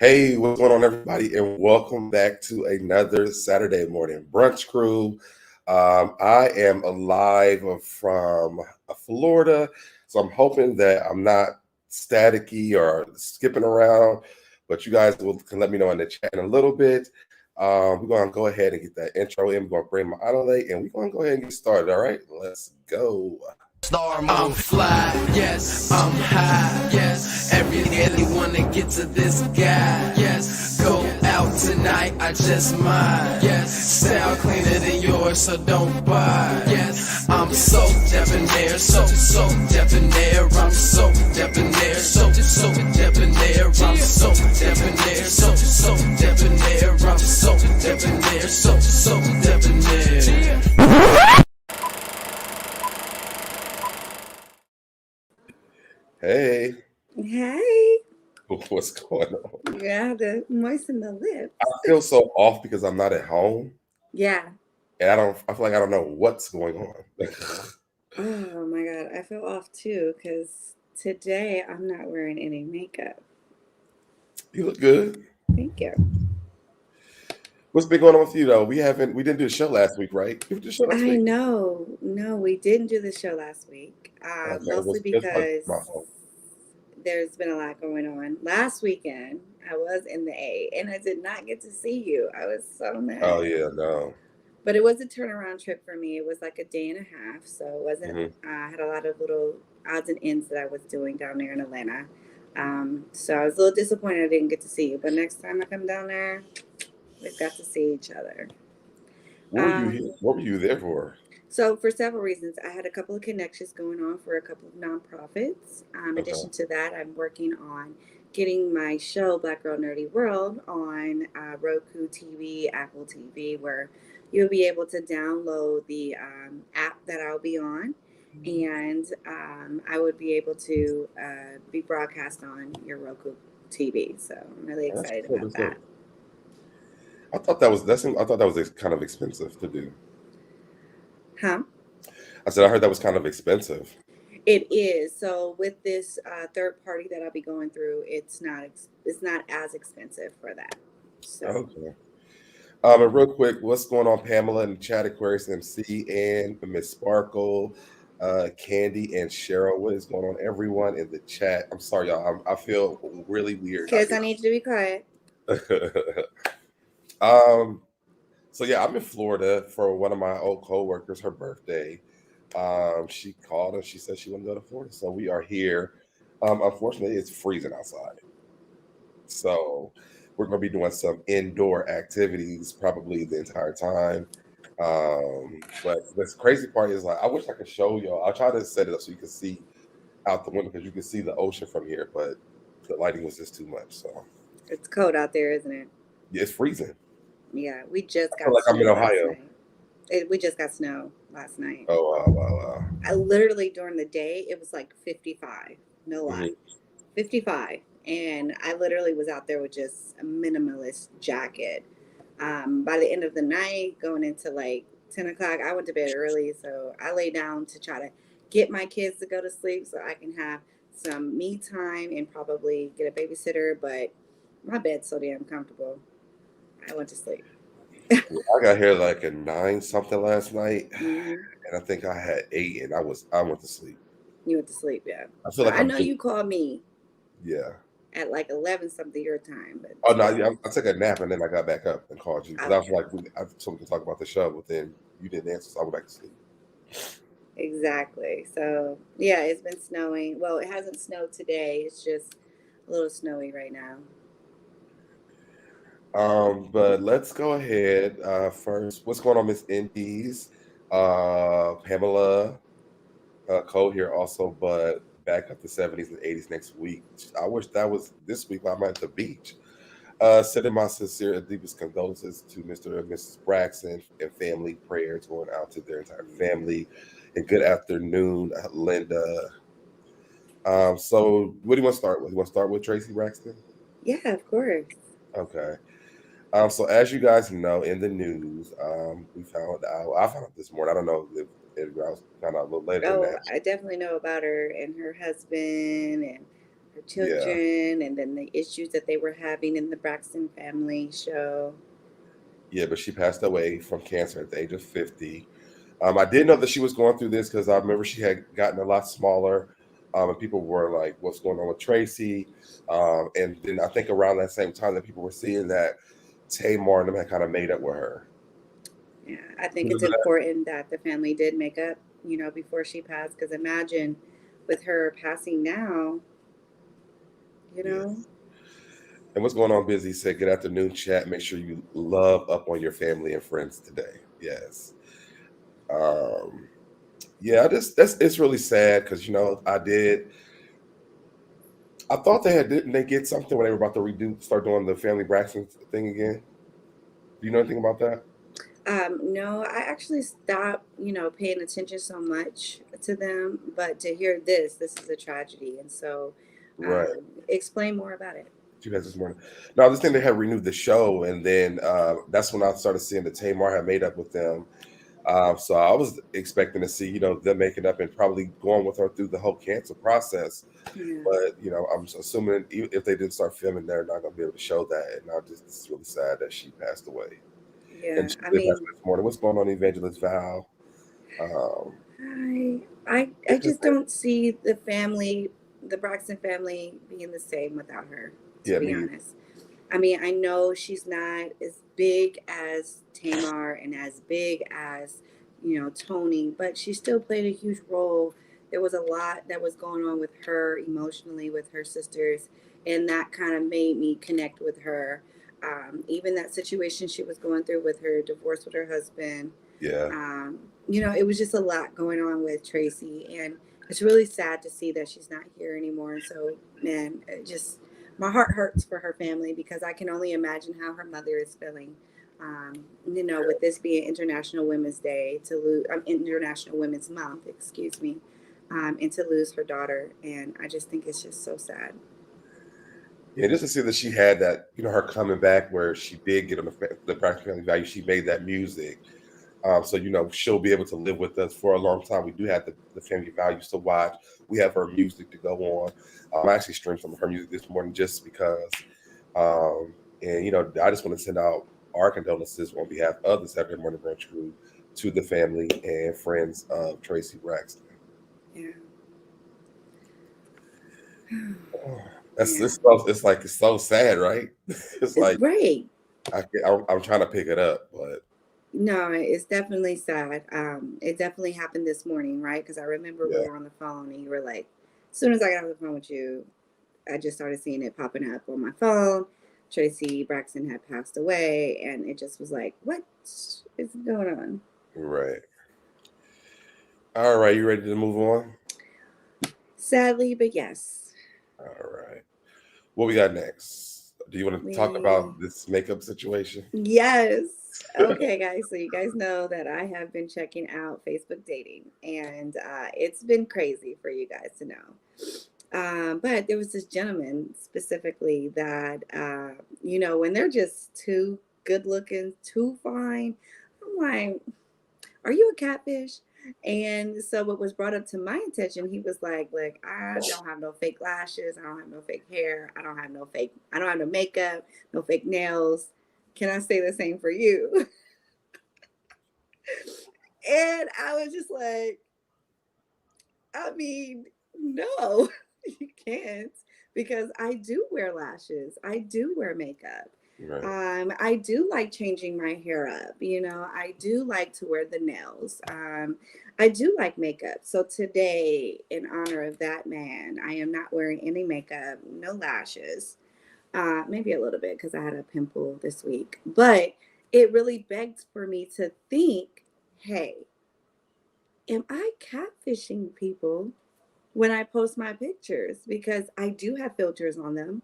Hey, what's going on, everybody? And welcome back to another Saturday Morning Brunch Crew. I am live from Florida, so I'm hoping that I'm not staticky or skipping around, but you guys can let me know in the chat in a little bit. We're going to go ahead and get that intro in. We're going to bring Mahonale, and we're going to go ahead and get started, all right? Let's go. I'm fly, yes, I'm high, yes. Every wanna get to this guy, yes. Go out tonight, I just might, yes. Style cleaner than yours, so don't buy, yes. I'm so debonair, so debonair. I'm so debonair, so debonair. I'm so debonair, so debonair. I'm so debonair, so debonair. Hey, Hey, what's going on? you have to moisten the lips. I feel so off because I'm not at home. Yeah. And I feel like I don't know what's going on. Oh my God, I feel off too because today I'm not wearing any makeup. You look good. Thank you. What's been going on with you though? We didn't do a show last week, right? We did a show last I week. know. No, we didn't do the show last week. Okay, Mostly it's probably because my fault. there's been a lot going on. Last weekend, I was in the A and I did not get to see you. I was so mad. Oh yeah, no. But it was a turnaround trip for me. It was like a day and a half. So it wasn't, Mm-hmm. I had a lot of little odds and ends that I was doing down there in Atlanta. So I was a little disappointed I didn't get to see you. But next time I come down there, we've got to see each other. What were you there for? So for several reasons, I had a couple of connections going on for a couple of nonprofits. In Okay. addition to that, I'm working on getting my show Black Girl Nerdy World on Roku TV, Apple TV, where you'll be able to download the app that I'll be on, and I would be able to be broadcast on your Roku TV. So I'm really That's excited cool. about That's that. dope. I thought that was kind of expensive to do. Huh? I said I heard that was kind of expensive. It is. So with this third party that I'll be going through, it's not as expensive for that. So Okay. And real quick, what's going on, Pamela in the chat, Aquarius MC, and Miss Sparkle, Candy, and Cheryl? What is going on, everyone in the chat? I'm sorry, y'all. I feel really weird. kids, I need you to be quiet. So yeah, I'm in Florida for one of my old coworkers, her birthday. She called and she said she wanted to go to Florida, so we are here. Unfortunately, it's freezing outside, so we're going to be doing some indoor activities probably the entire time. But the crazy part is, like, I wish I could show y'all. I'll try to set it up so you can see out the window because you can see the ocean from here, but the lighting was just too much. So It's cold out there, isn't it? yeah, it's freezing. Yeah, we just I got feel like I'm in snow last Ohio. night. We just got snow last night. Oh wow. I literally during the day it was like 55. No lie. Mhm. 55. And I literally was out there with just a minimalist jacket. By the end of the night, going into like 10 o'clock, I went to bed early. So I lay down to try to get my kids to go to sleep so I can have some me time and probably get a babysitter. But my bed's so damn comfortable. I went to sleep. I got here like at 9 something last night, Hmm. and I think I had 8, and I went to sleep. You went to sleep, yeah. I feel So like I know you called me yeah. at like 11 something your time. But Oh no, yeah, I took a nap and then I got back up and called you because I was like, so we can talk about the show, but then you didn't answer, so I went back to sleep. Exactly. So yeah, it's been snowing. Well, it hasn't snowed today. It's just a little snowy right now. But let's go ahead. First, what's going on, Miss Indies? Pamela, Cole here also, but back up to 70s and 80s next week. I wish that was this week. I'm at the beach. Sending my sincere and deepest condolences to Mr. and Mrs. Braxton and family. Prayers going out to their entire family. And good afternoon, Linda. So what do you want to start with? You want to start with Traci Braxton? Yeah, of course. Okay. So as you guys know, in the news, I found out this morning. I don't know if I found out a little later than Oh, that. I definitely know about her and her husband and her Yeah. children, and then the issues that they were having in the Braxton family show. Yeah, but she passed away from cancer at the age of 50. I did know that she was going through this because I remember she had gotten a lot smaller, and people were like, "What's going on with Tracy?" And then I think around that same time that people were seeing that Tamar and them had kind of made up with her. Yeah, I think it's Remember that? important that the family did make up, before she passed. Because imagine with her passing now, you know. Yes. And what's going on, Busy? Said, "Good afternoon, chat. Make sure you love up on your family and friends today." Yes. Um, yeah, that's it's really sad because I thought they had didn't they get something when they were about to start doing the family Braxton thing again? Do you know anything about that? No, I actually stopped, paying attention so much to them. But to hear this is a tragedy. And so, Right. explain more about it. You guys this morning. No, this thing they had renewed the show, and then that's when I started seeing that Tamar had made up with them. So I was expecting to see, them making up and probably going with her through the whole cancer process. Yeah, But I'm assuming if they didn't start filming, they're not going to be able to show that. And it's really sad that she passed away. And yeah. she I did pass mean, this morning. What's going on, Evangelist Val? Um, I just don't see the Braxton family being the same without her, to yeah, be me. honest. I mean, I know she's not as big as Tamar and as big as, Tony, but she still played a huge role. There was a lot that was going on with her emotionally, with her sisters, and that kind of made me connect with her. Even that situation she was going through with her divorce with her husband, Yeah. it was just a lot going on with Traci, and it's really sad to see that she's not here anymore. And so, man, it just my heart hurts for her family because I can only imagine how her mother is feeling. With this being International Women's Day to lose, International Women's Month, excuse me, and to lose her daughter, and I just think it's just so sad. Yeah, just to see that she had that, her coming back where she did get on the Braxton family value. She made that music. So, she'll be able to live with us for a long time. We do have the family values to watch. We have her music to go on. I actually streamed some of her music this morning just because. And, I just want to send out our condolences on behalf of the Saturday Morning Brunch Crew to the family and friends of Traci Braxton. Yeah, yeah, It's so sad, right? It's it's like great. I'm trying to pick it up, but No, it's definitely sad. It definitely happened this morning, right? Because I remember we yeah, were on the phone and you were like, as soon as I got off the phone with you, I just started seeing it popping up on my phone. Traci Braxton had passed away, and it just was like, what is going on? right. All right, you ready to move on? Sadly, but yes. All right. What we got next? Do you want to talk We about this makeup situation? Yes. Okay, guys. So you guys know that I have been checking out Facebook dating, and it's been crazy for you guys to know. But there was this gentleman specifically that, when they're just too good looking, too fine, I'm like, are you a catfish? And so what was brought up to my attention, he was like, I don't have no fake lashes. I don't have no fake hair. I don't have no makeup, no fake nails. Can I say the same for you? And I was just like, I mean, no, you can't, because I do wear lashes. I do wear makeup. Right. I do like changing my hair up. I do like to wear the nails. I do like makeup. So today, in honor of that man, I am not wearing any makeup, no lashes. Maybe a little bit because I had a pimple this week. But it really begged for me to think, hey, am I catfishing people when I post my pictures? Because I do have filters on them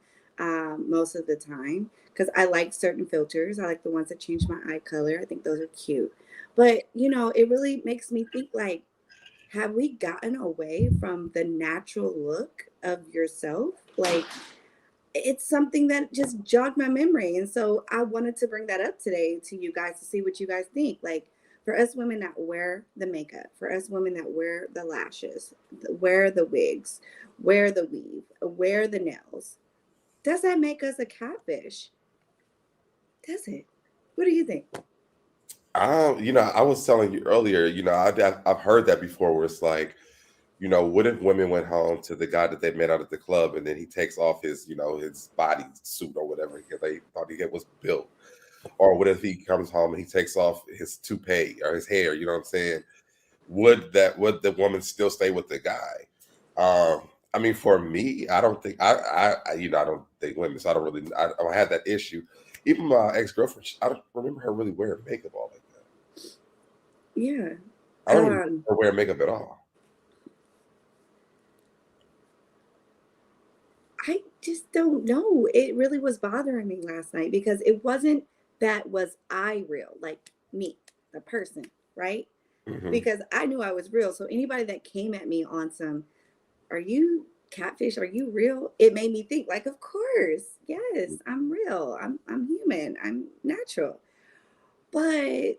most of the time because I like certain filters. I like the ones that change my eye color. I think those are cute. But, it really makes me think like, have we gotten away from the natural look of yourself? Like, it's something that just jogged my memory. And so I wanted to bring that up today to you guys to see what you guys think. Like, For us women that wear the makeup, for us women that wear the lashes, wear the wigs, wear the weave, wear the nails, does that make us a catfish? Does it? What do you think? I was telling you earlier, I've heard that before where it's like, what if women went home to the guy that they met out at the club and then he takes off his, his body suit or whatever they thought he was built? Or what if he comes home and he takes off his toupee or his hair? You know what I'm saying? Would the woman still stay with the guy? I mean, for me, I don't think I don't think women. So I don't have that issue. Even my ex girlfriend, I don't remember her really wearing makeup all like that. Yeah. I don't remember her wearing makeup at all. I just don't know. It really was bothering me last night because it wasn't that was I real, like me, the person, right? Hmm. Because I knew I was real. So anybody that came at me on some, are you catfish? Are you real? It made me think like, of course, yes, I'm real. I'm human. I'm natural. But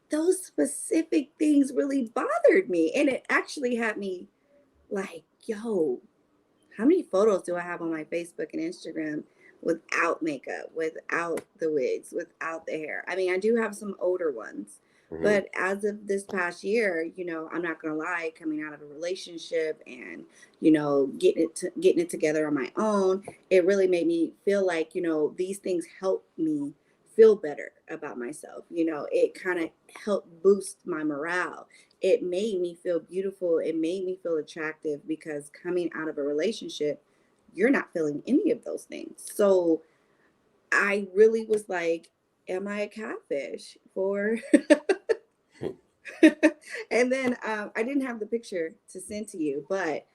those specific things really bothered me. And it actually had me like, yo, how many photos do I have on my Facebook and Instagram without makeup, without the wigs, without the hair? I mean, I do have some older ones, Hmm. but as of this past year, I'm not gonna lie, coming out of a relationship and getting it together on my own, it really made me feel like these things help me feel better about myself. It kind of helped boost my morale. It made me feel beautiful. It made me feel attractive because coming out of a relationship, you're not feeling any of those things. So I really was like, am I a catfish for? And then I didn't have the picture to send to you, but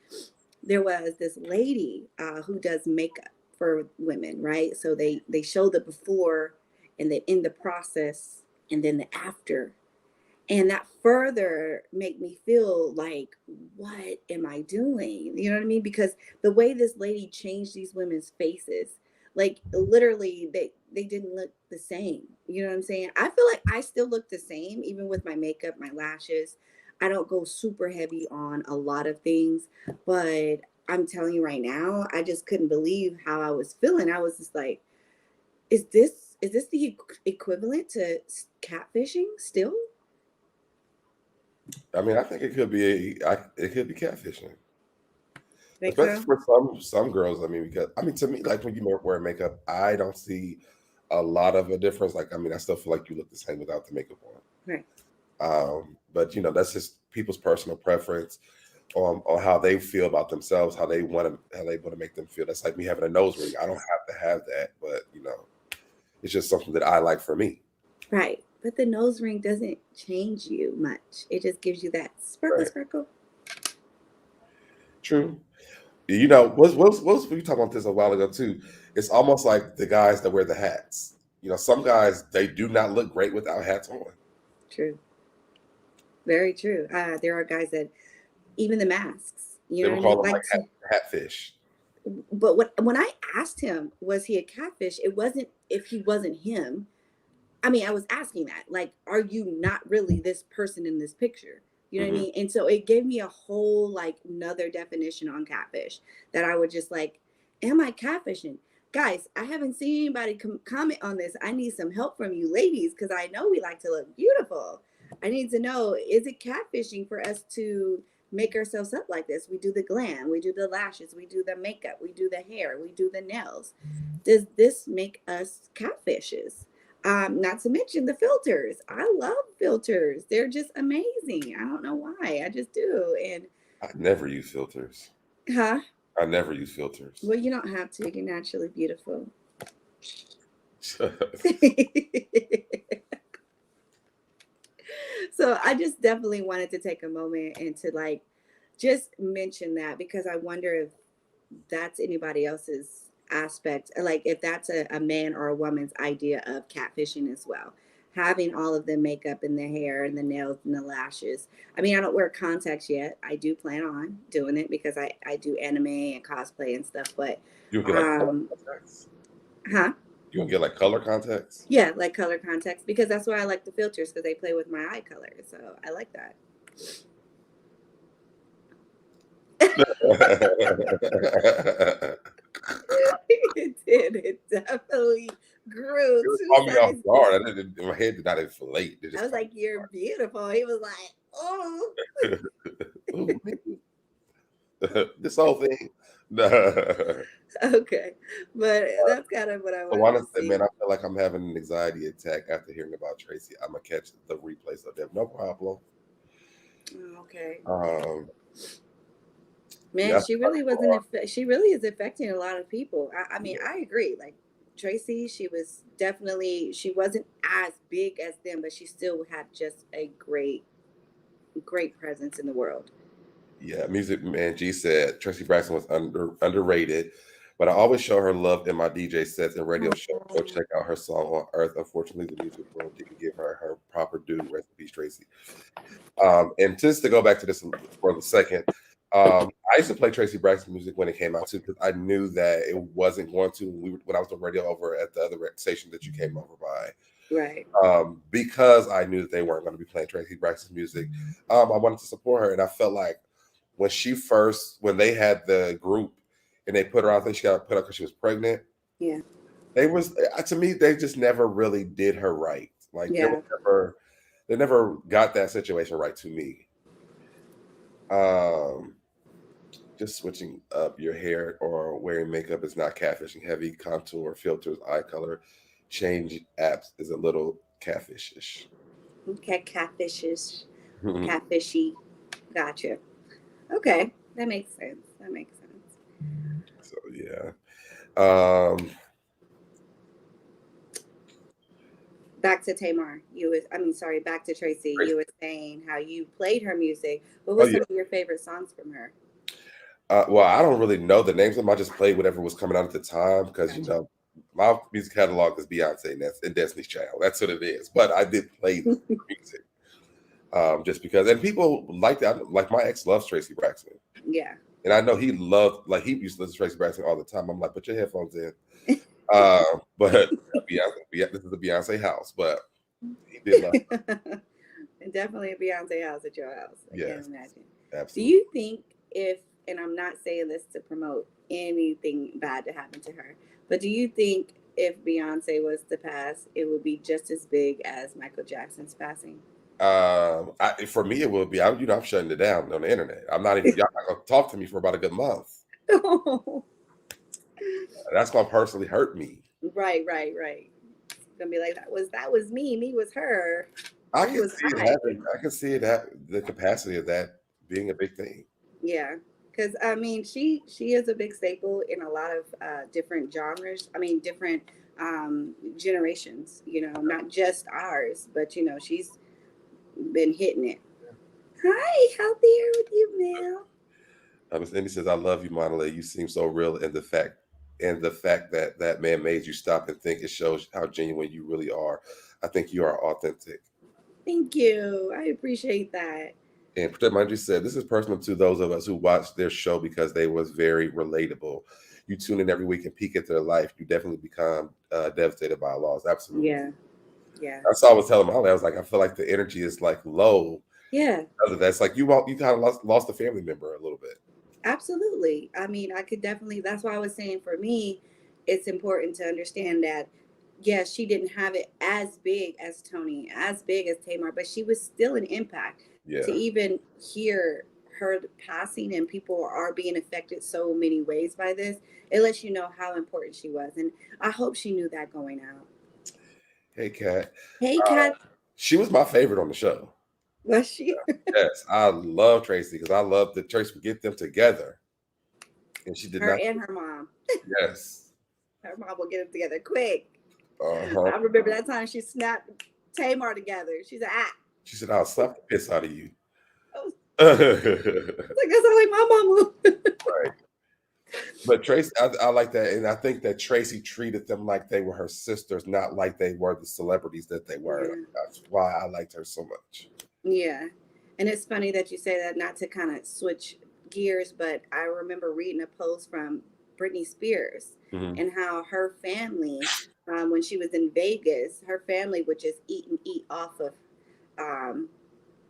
there was this lady who does makeup for women, right? So they show the before and the in the process and then the after, and that further make me feel like, what am I doing? You know what I mean? Because the way this lady changed these women's faces, like literally they didn't look the same. You know what I'm saying? I feel like I still look the same even with my makeup, my lashes. I don't go super heavy on a lot of things, but I'm telling you right now, I just couldn't believe how I was feeling. I was just like, is this the equivalent to catfishing still? I mean, I think it could be catfishing, Think especially so? for some girls. I mean, because to me, like when you wear makeup, I don't see a lot of a difference. Like, I mean, I still feel like you look the same without the makeup on. Right. But that's just people's personal preference on how they feel about themselves, how they want to make them feel. That's like me having a nose ring. I don't have to have that, but it's just something that I like for me. Right. But the nose ring doesn't change you much. It just gives you that sparkle, Right. sparkle. True. We talked about this a while ago too. It's almost like the guys that wear the hats. Some guys they do not look great without hats on. True. Very true. There are guys that even the masks, you They know what will I call mean? them like Like to, hatfish. but when I asked him, was he a catfish? It wasn't if he wasn't him. I mean, I was asking that, like, are you not really this person in this picture? You know what I Hmm. mean? And so it gave me a whole like another definition on catfish that I would just like, am I catfishing? Guys, I haven't seen anybody comment on this. I need some help from you ladies because I know we like to look beautiful. I need to know, is it catfishing for us to make ourselves up like this? We do the glam, we do the lashes, we do the makeup, we do the hair, we do the nails. Does this make us catfishes? Not to mention the filters. I love filters. They're just amazing. I don't know why. I just do. And I never use filters. huh? I never use filters. Well, you don't have to. You're naturally beautiful. So I just definitely wanted to take a moment and to like just mention that because I wonder if that's anybody else's aspect, like if that's a man or a woman's idea of catfishing as well. Having all of the makeup and the hair and the nails and the lashes. I mean, I don't wear contacts yet. I do plan on doing it because I do anime and cosplay and stuff, but You get like um contacts. huh? You gonna get like color contacts? Yeah, like color context, because that's why I like the filters, because they play with my eye color. So I like that. It did. It definitely grew It two caught me off sizes. guard. My head did not inflate. It I just was caught like, "You're beautiful." He was like, "Oh." me. Ooh, this whole thing. So Okay, but that's kind of what I wanted to honestly, man, see. I feel like I'm having an anxiety attack after hearing about Traci. I'm gonna catch the replays of them. No problem. Oh, okay, Um, man, yeah, she really wasn't. She really is affecting a lot of people. I mean, I agree. Like Tracy, she was definitely. She wasn't as big as them, but she still had just a great presence in the world. yeah, Music Man G said Tracy Braxton was underrated, but I always show her love in my DJ sets and radio shows. Go check out her song on Earth. Unfortunately, the music world didn't give her proper due. Rest in peace, Tracy. And just to go back to this for a second, I used to play Tracy Braxton music when it came out too, because I knew that it wasn't going to. When I was doing radio over at the other station that you came over by, Right. because I knew that they weren't going to be playing Tracy Braxton's music. I wanted to support her, and I felt like when they had the group and they put her out, I think she got put up because she was pregnant. Yeah. They was to me, they just never really did her right. Like Yeah. they never got that situation right to me. Um, just switching up your hair or wearing makeup is not catfishing. Heavy contour, filters, eye color, change apps is a little catfishish. Okay, catfishes, catfishy. Gotcha. Okay, that makes sense. That makes sense. So yeah. Um, Back to Tamar. Sorry, back to Tracy. You were saying how you played her music. What oh was yeah. some of your favorite songs from her? Well, I don't really know the names of them. I just played whatever was coming out at the time because Gotcha. my music catalog is Beyonce and Destiny's Child. That's what it is. But I did play the music just because, and people like that. Like my ex loves Tracy Braxton, Yeah. and I know he loved he used to listen to Tracy Braxton all the time. I'm like, put your headphones in. But this is the Beyonce house, but he did love. And definitely a Beyonce house at your house. I can't Yes, imagine. Do absolutely. you think if, and I'm not saying this to promote anything bad to happen to her, but do you think if Beyonce was to pass, it would be just as big as Michael Jackson's passing? For me, it would be. I'm shutting it down on the internet. I'm not even. Y'all not gonna talk to me for about a good month. That's gonna personally hurt me. Right. It's gonna be like that was me. Me was her. I Me can was see it I. having. I can see it the capacity of that being a big thing. Yeah, because I mean, she is a big staple in a lot of different genres. I mean, different generations. Not just ours, but she's been hitting it. Hi, healthy here with you, Mel. Miss Indy says, "I love you, Monale. You seem so real, and the fact that that man made you stop and think, it shows how genuine you really are. I think you are authentic." Thank you. I appreciate that. And Protect Mind said, "This is personal to those of us who watched their show because they was very relatable. You tune in every week and peek into their life. You definitely become devastated by a loss. Absolutely." Yeah, yeah, That's all I was telling Molly. I was like, I feel like the energy is like low. yeah. That's like you kind of lost a family member a little bit. Absolutely. I mean, I could definitely, that's why I was saying for me, it's important to understand that, yes, she didn't have it as big as Tony, as big as Tamar, but she was still an impact. To Yeah. even hear her passing and people are being affected so many ways by this, it lets you know how important she was. And I hope she knew that going out. Hey, Kat. Hey, Kat, She was my favorite on the show. was she? Yes, I love Tracy because I love that Tracy would get them together, and she did Her not. and her mom. Yes. Her mom will get them together quick. Uh-huh. I remember that time she snapped Tamar together. She's like, ah. She said, "I'll slap the piss out of you." I was Right. like, that sounds like my mama. But Tracy, I like that, and I think that Tracy treated them like they were her sisters, not like they were the celebrities that they were. Yeah. That's why I liked her so much. Yeah. And it's funny that you say that, not to kind of switch gears, but I remember reading a post from Britney Spears Mhm. and how her family when she was in Vegas, her family would just eat off of, um,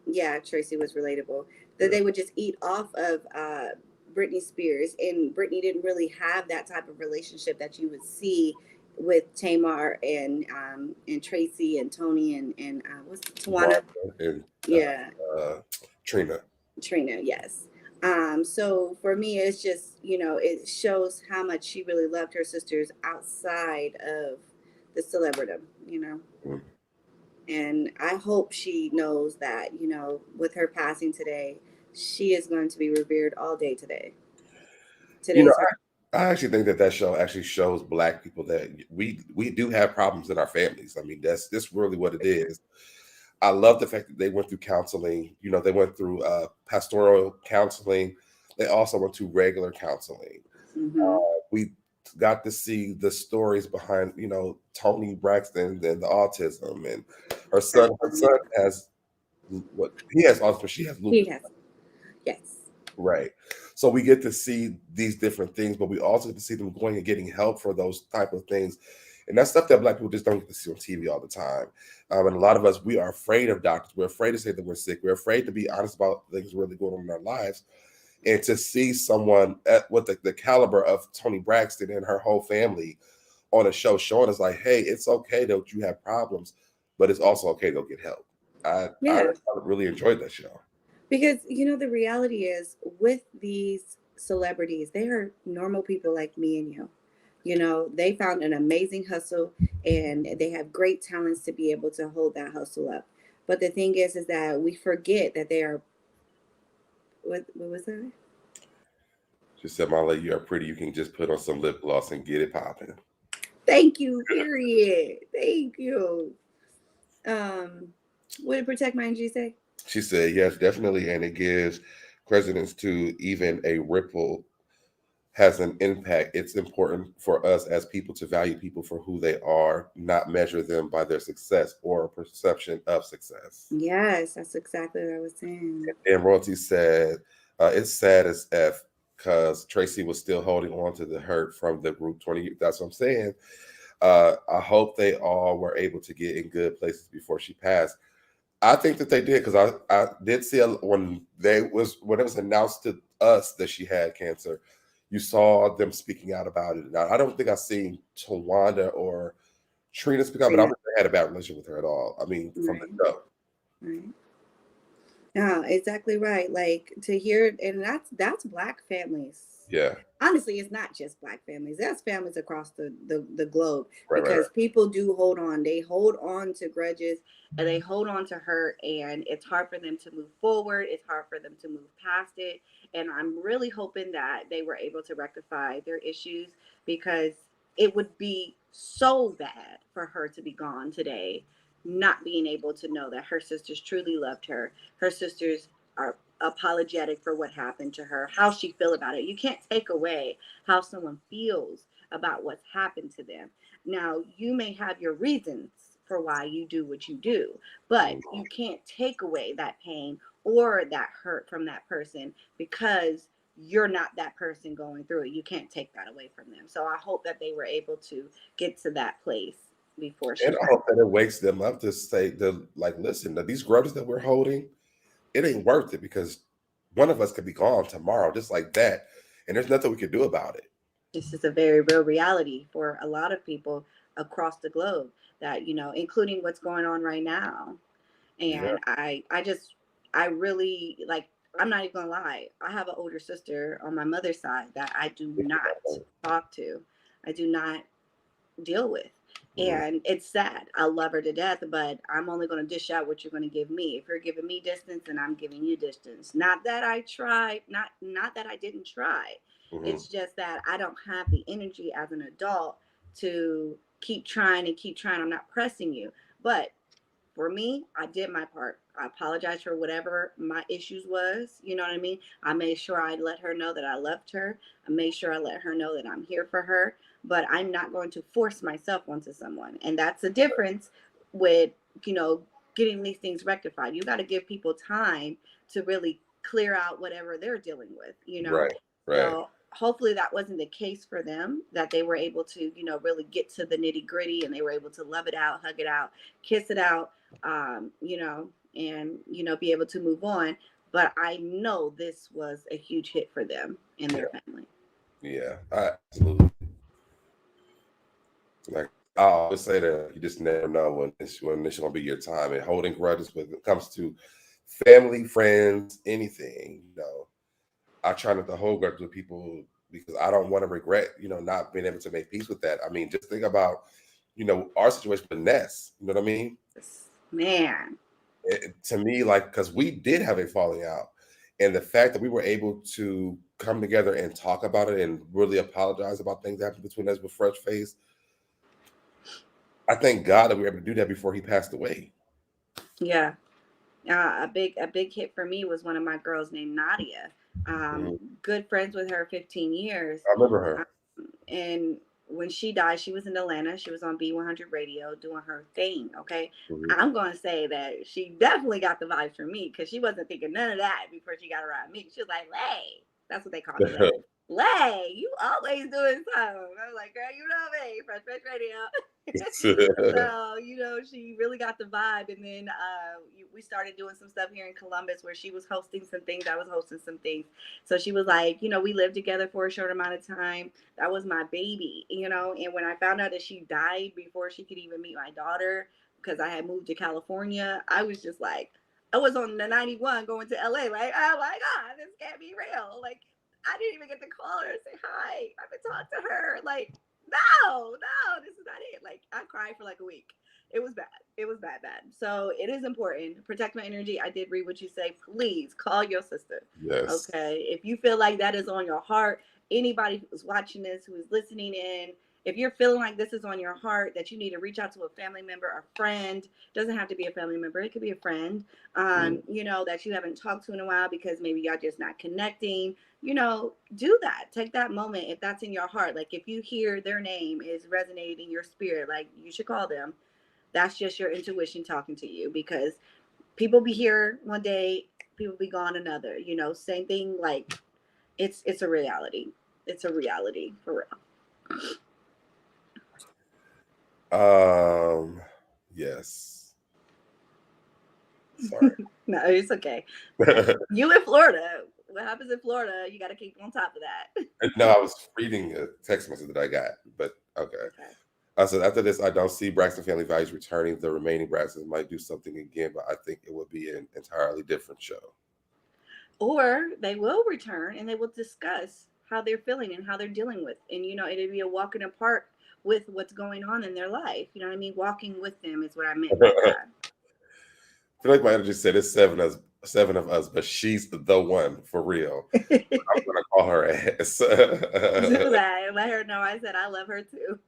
yeah, Traci was relatable. That Yeah. they would just eat off of Britney Spears, and Britney didn't really have that type of relationship that you would see with Tamar and Traci and Tony and what's Tawana? And Yeah, uh, Trina. Trina. Yes. So for me, it's just it shows how much she really loved her sisters outside of the celebridom. Mm. And I hope she knows that, with her passing today, she is going to be revered all day today. You know, Today's her. I actually think that show actually shows Black people that we do have problems in our families. I mean, that's really what it is. I love the fact that they went through counseling. You know, they went through pastoral counseling. They also went to regular counseling. Mm-hmm. We got to see the stories behind, Tony Braxton and the autism, and her son. Her son has what he has autism. She has He lupus. has. Yes. Right. So we get to see these different things, but we also get to see them going and getting help for those type of things. And that's stuff that Black people just don't get to see on TV all the time. And a lot of us, we are afraid of doctors. We're afraid to say that we're sick. We're afraid to be honest about things really going on in our lives. And to see someone with the caliber of Tony Braxton and her whole family on a show showing us like, hey, it's okay that you have problems, but it's also okay to go get help. I Yeah. really enjoyed that show. Because, the reality is with these celebrities, they are normal people like me and you. They found an amazing hustle and they have great talents to be able to hold that hustle up. But the thing is that we forget that they are, what was that? She said, Molly, you are pretty. You can just put on some lip gloss and get it popping. Thank you, period. Thank you. What did Protect My Energy say? She said, yes, definitely. And it gives credence to even a ripple has an impact. It's important for us as people to value people for who they are, not measure them by their success or perception of success. Yes, that's exactly what I was saying. And Royalty said, it's sad as F because Traci was still holding on to the hurt from the group 20 years. That's what I'm saying. I hope they all were able to get in good places before she passed. I think that they did because I did see when it was announced to us that she had cancer, you saw them speaking out about it. Now I don't think I've seen Tawanda or Trina speak out, but I don't Trina. think they had a bad relationship with her at all. I mean, from the Right. show. Right. Yeah, exactly right. Like to hear, and that's Black families. Yeah. Honestly, it's not just Black families. That's families across the globe, Right. because people do hold on. They hold on to grudges and they hold on to hurt, and it's hard for them to move forward. It's hard for them to move past it. And I'm really hoping that they were able to rectify their issues, because it would be so bad for her to be gone today, not being able to know that her sisters truly loved her. Her sisters are apologetic for what happened to her, how she feel about it. You can't take away how someone feels about what's happened to them. Now, you may have your reasons for why you do what you do, but you can't take away that pain or that hurt from that person because you're not that person going through it. You can't take that away from them. So I hope that they were able to get to that place before she And I passed. hope that it wakes them up to say, listen, these grudges that we're holding, it ain't worth it because one of us could be gone tomorrow, just like that. And there's nothing we could do about it. This is a very real reality for a lot of people across the globe, that including what's going on right now. Yeah. And I really, like, I'm not even gonna lie, I have an older sister on my mother's side that I do not talk to, I do not deal with. Mhm. And it's sad. I love her to death, but I'm only going to dish out what you're going to give me. If you're giving me distance, then I'm giving you distance. Not that I tried, not that I didn't try. Mhm. It's just that I don't have the energy as an adult to keep trying and keep trying. I'm not pressing you. But for me, I did my part. I apologized for whatever my issues was. You know what I mean? I made sure I let her know that I loved her. I made sure I let her know that I'm here for her. But I'm not going to force myself onto someone. And that's the difference with, you know, getting these things rectified. You got to give people time to really clear out whatever they're dealing with, Right. Right. So hopefully that wasn't the case for them, that they were able to, you know, really get to the nitty gritty and they were able to love it out, hug it out, kiss it out, you know, and, you know, be able to move on. But I know this was a huge hit for them and their family. Yeah, absolutely. Like I always say that you just never know when this gonna be your time. And holding grudges when it comes to family, friends, anything, you know. I try not to hold grudges with people because I don't want to regret, you know, not being able to make peace with that. I mean, just think about, you know, our situation with Ness. You know what I mean? Man. To me, like, because we did have a falling out, and the fact that we were able to come together and talk about it and really apologize about things that happened between us with fresh face, I thank God that we were able to do that before he passed away. Yeah. A big hit for me was one of my girls named Nadia. Mhm. Good friends with her 15 years. I remember her. And when she died, she was in Atlanta. She was on B100 radio doing her thing. Okay. Mhm. I'm going to say that she definitely got the vibes from me because she wasn't thinking none of that before she got around me. She was like, Lay. That's what they called her then. Lay, you always doing something. I was like, girl, you know me, Fresh Radio. So, you know, she really got the vibe. And then we started doing some stuff here in Columbus where she was hosting some things. I was hosting some things. So she was like, you know, we lived together for a short amount of time. That was my baby, you know. And when I found out that she died before she could even meet my daughter, because I had moved to California, I was just like, I was on the 91 going to LA, like, oh my God, this can't be real. Like, I didn't even get to call her and say hi. I haven't talked to her. Like, no, this is not it. Like, I cried for like a week. It was bad. It was bad, bad. So it is important. Protect my energy. I did read what you say. Please call your sister. Yes. Okay. If you feel like that is on your heart, anybody who's watching this, who is listening in, if you're feeling like this is on your heart, that you need to reach out to a family member or friend, doesn't have to be a family member, it could be a friend, you know, that you haven't talked to in a while because maybe y'all just not connecting, you know, do that. Take that moment if that's in your heart. Like if you hear their name is resonating in your spirit, like you should call them. That's just your intuition talking to you because people be here one day, people be gone another. You know, same thing. Like it's a reality. It's a reality for real. Yes. Sorry. No, it's okay. You in Florida. What happens in Florida, you got to keep on top of that. No, I was reading a text message that I got, but okay. Okay. I said after this, I don't see Braxton Family Values returning. The remaining Braxtons might do something again, but I think it would be an entirely different show. Or they will return and they will discuss how they're feeling and how they're dealing with. And, you know, it'll be a walking apart with what's going on in their life. You know what I mean? Walking with them is what I meant by I that. feel like my energy said it's seven of us, but she's the one for real. I'm gonna call her ass. Do that. Let her know I said I love her too.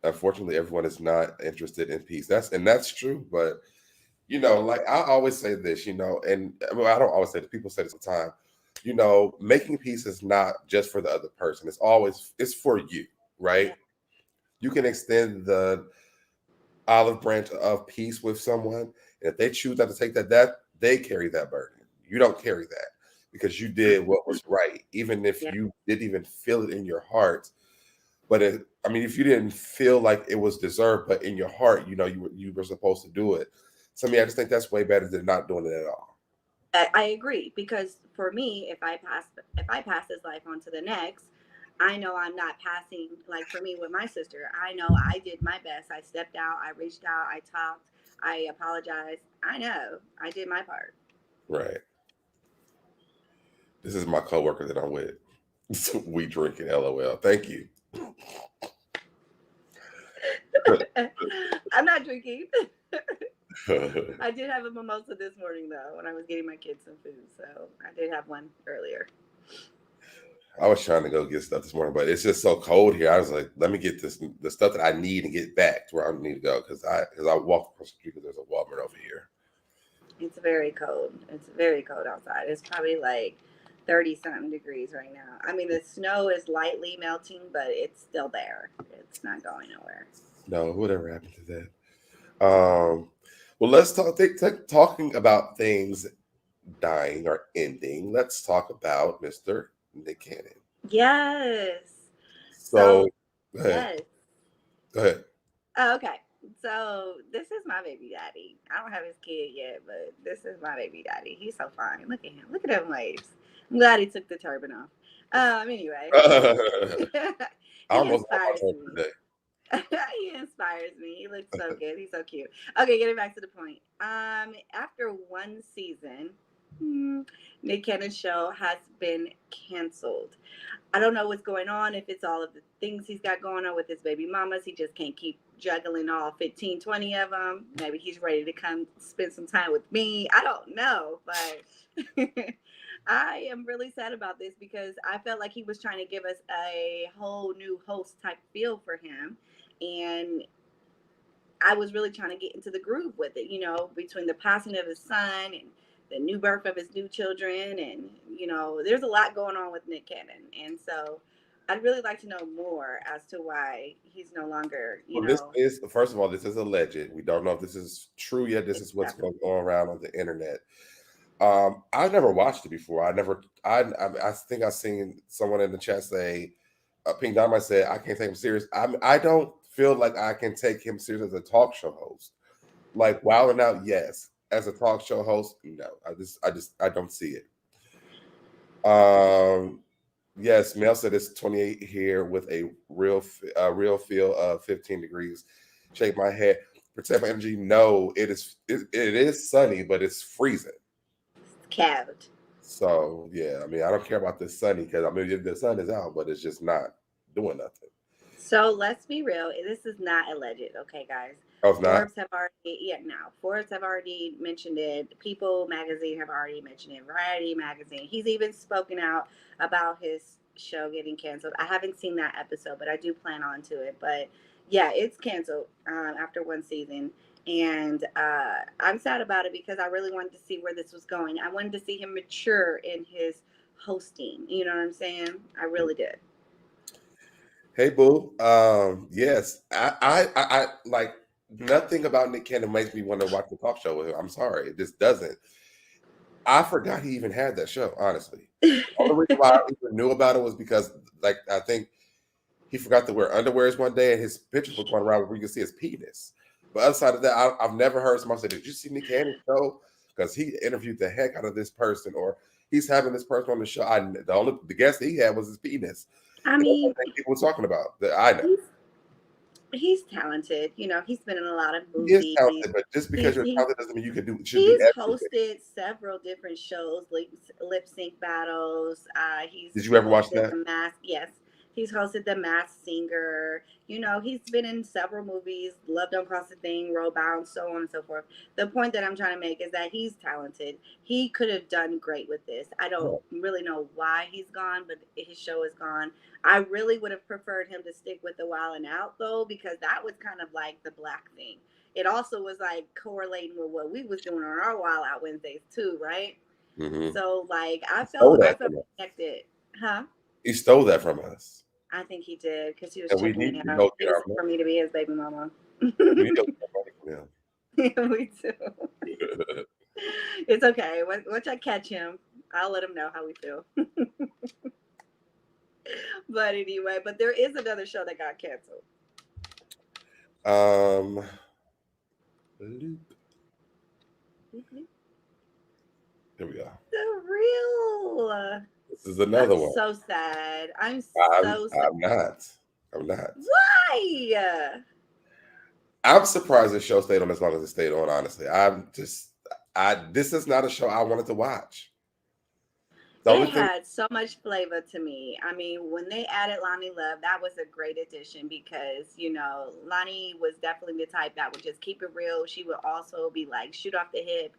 Unfortunately, everyone is not interested in peace. That's true, but you know, like I always say this, you know, and well, I don't always say this, people say this all the time, you know, making peace is not just for the other person. It's for you, right? Yeah. You can extend the olive branch of peace with someone. And if they choose not to take that they carry that burden. You don't carry that because you did what was right, even if Yeah. you didn't even feel it in your heart. But I mean, if you didn't feel like it was deserved, but in your heart, you know, you were supposed to do it. So I mean, I just think that's way better than not doing it at all. I agree because for me, if I pass this life on to the next, I know I'm not passing like for me with my sister. I know I did my best. I stepped out, I reached out, I talked, I apologized. I know I did my part. Right. This is my coworker that I'm with. We drinking, LOL. Thank you. I'm not drinking. I did have a mimosa this morning though when I was getting my kids some food. So I did have one earlier. I was trying to go get stuff this morning, but it's just so cold here. I was like, let me get the stuff that I need and get back to where I need to go because I walk across the street because there's a Walmart over here. It's very cold. It's very cold outside. It's probably like 30 something degrees right now. I mean, the snow is lightly melting, but it's still there. It's not going nowhere. No, whatever happened to that? Well, let's talking about things dying or ending. Let's talk about Mr. Nick Cannon. Yes. So So go ahead. yes. Go ahead. Oh, okay. So this is my baby daddy. I don't have his kid yet, but this is my baby daddy. He's so fine. Look at him. Look at them waves. I'm glad he took the turban off. Anyway, I he almost bought my inspires phone me. today. He inspires me. He looks so good. He's so cute. Okay, getting back to the point. After one season, Nick Cannon's show has been canceled. I don't know what's going on, if it's all of the things he's got going on with his baby mamas. He just can't keep juggling all 15, 20 of them. Maybe he's ready to come spend some time with me. I don't know, but I am really sad about this because I felt like he was trying to give us a whole new host type feel for him. And I was really trying to get into the groove with it, between the passing of his son and the new birth of his new children. And, there's a lot going on with Nick Cannon. And so I'd really like to know more as to why he's no longer, Well, this is, first of all, this is alleged. We don't know if this is true yet. This is what's going on around on the internet. I've never watched it before. I think I've seen someone in the chat say, Pink Dynamite said, I can't take him serious. I don't feel like I can take him serious as a talk show host. Like Wild and Out, yes. As a talk show host, no. I don't see it. Yes, Mel said it's 28 here with a real feel of 15 degrees. Shake my head. Protect my energy. No, it is sunny, but it's freezing. Caved. So yeah, I mean, I don't care about the sunny because I mean the sun is out, but it's just not doing nothing. So let's be real. This is not alleged, okay, guys. Oh, it's not. Forbes have already mentioned it. People magazine have already mentioned it. Variety magazine. He's even spoken out about his show getting canceled. I haven't seen that episode, but I do plan on to it. But yeah, it's canceled after one season. And I'm sad about it because I really wanted to see where this was going. I wanted to see him mature in his hosting. You know what I'm saying? I really did. Hey, boo. Yes, I like nothing about Nick Cannon makes me want to watch the talk show with him. I'm sorry, it just doesn't. I forgot he even had that show. Honestly, the only reason why I even knew about it was because, like, I think he forgot to wear underwears one day, and his pictures were going around where you can see his penis. But outside of that, I've never heard somebody say, "Did you see Nick Cannon's show?" Because he interviewed the heck out of this person, or he's having this person on the show. The guest he had was his penis. I mean, people were talking about that. I know he's talented. He's been in a lot of he is movies. talented, but just because you're talented doesn't mean you can do. Should do He's everything. hosted several different shows, like lip sync battles. Did you ever watch that? The Mask, yes. He's hosted The Masked Singer. He's been in several movies, Love Don't Cost a Thing, Roll Bound, so on and so forth. The point that I'm trying to make is that he's talented. He could have done great with this. I don't really know why he's gone, but his show is gone. I really would have preferred him to stick with the Wild and Out, though, because that was kind of like the black thing. It also was like correlating with what we was doing on our Wild Out Wednesdays too, right? Mm-hmm. So like I felt connected. Huh? He stole that from us. I think he did because he was checking me out for me to be his baby mama. We need to get money from him. Yeah, we do. It's okay. Once I catch him, I'll let him know how we feel. But anyway, there is another show that got canceled. Here we go. The real. This is another one. So sad. I'm sad. I'm not. Why? I'm surprised the show stayed on as long as it stayed on, honestly. This is not a show I wanted to watch. It had so much flavor to me. I mean, when they added Lonnie Love, that was a great addition because, Lonnie was definitely the type that would just keep it real. She would also be like, shoot off the hip.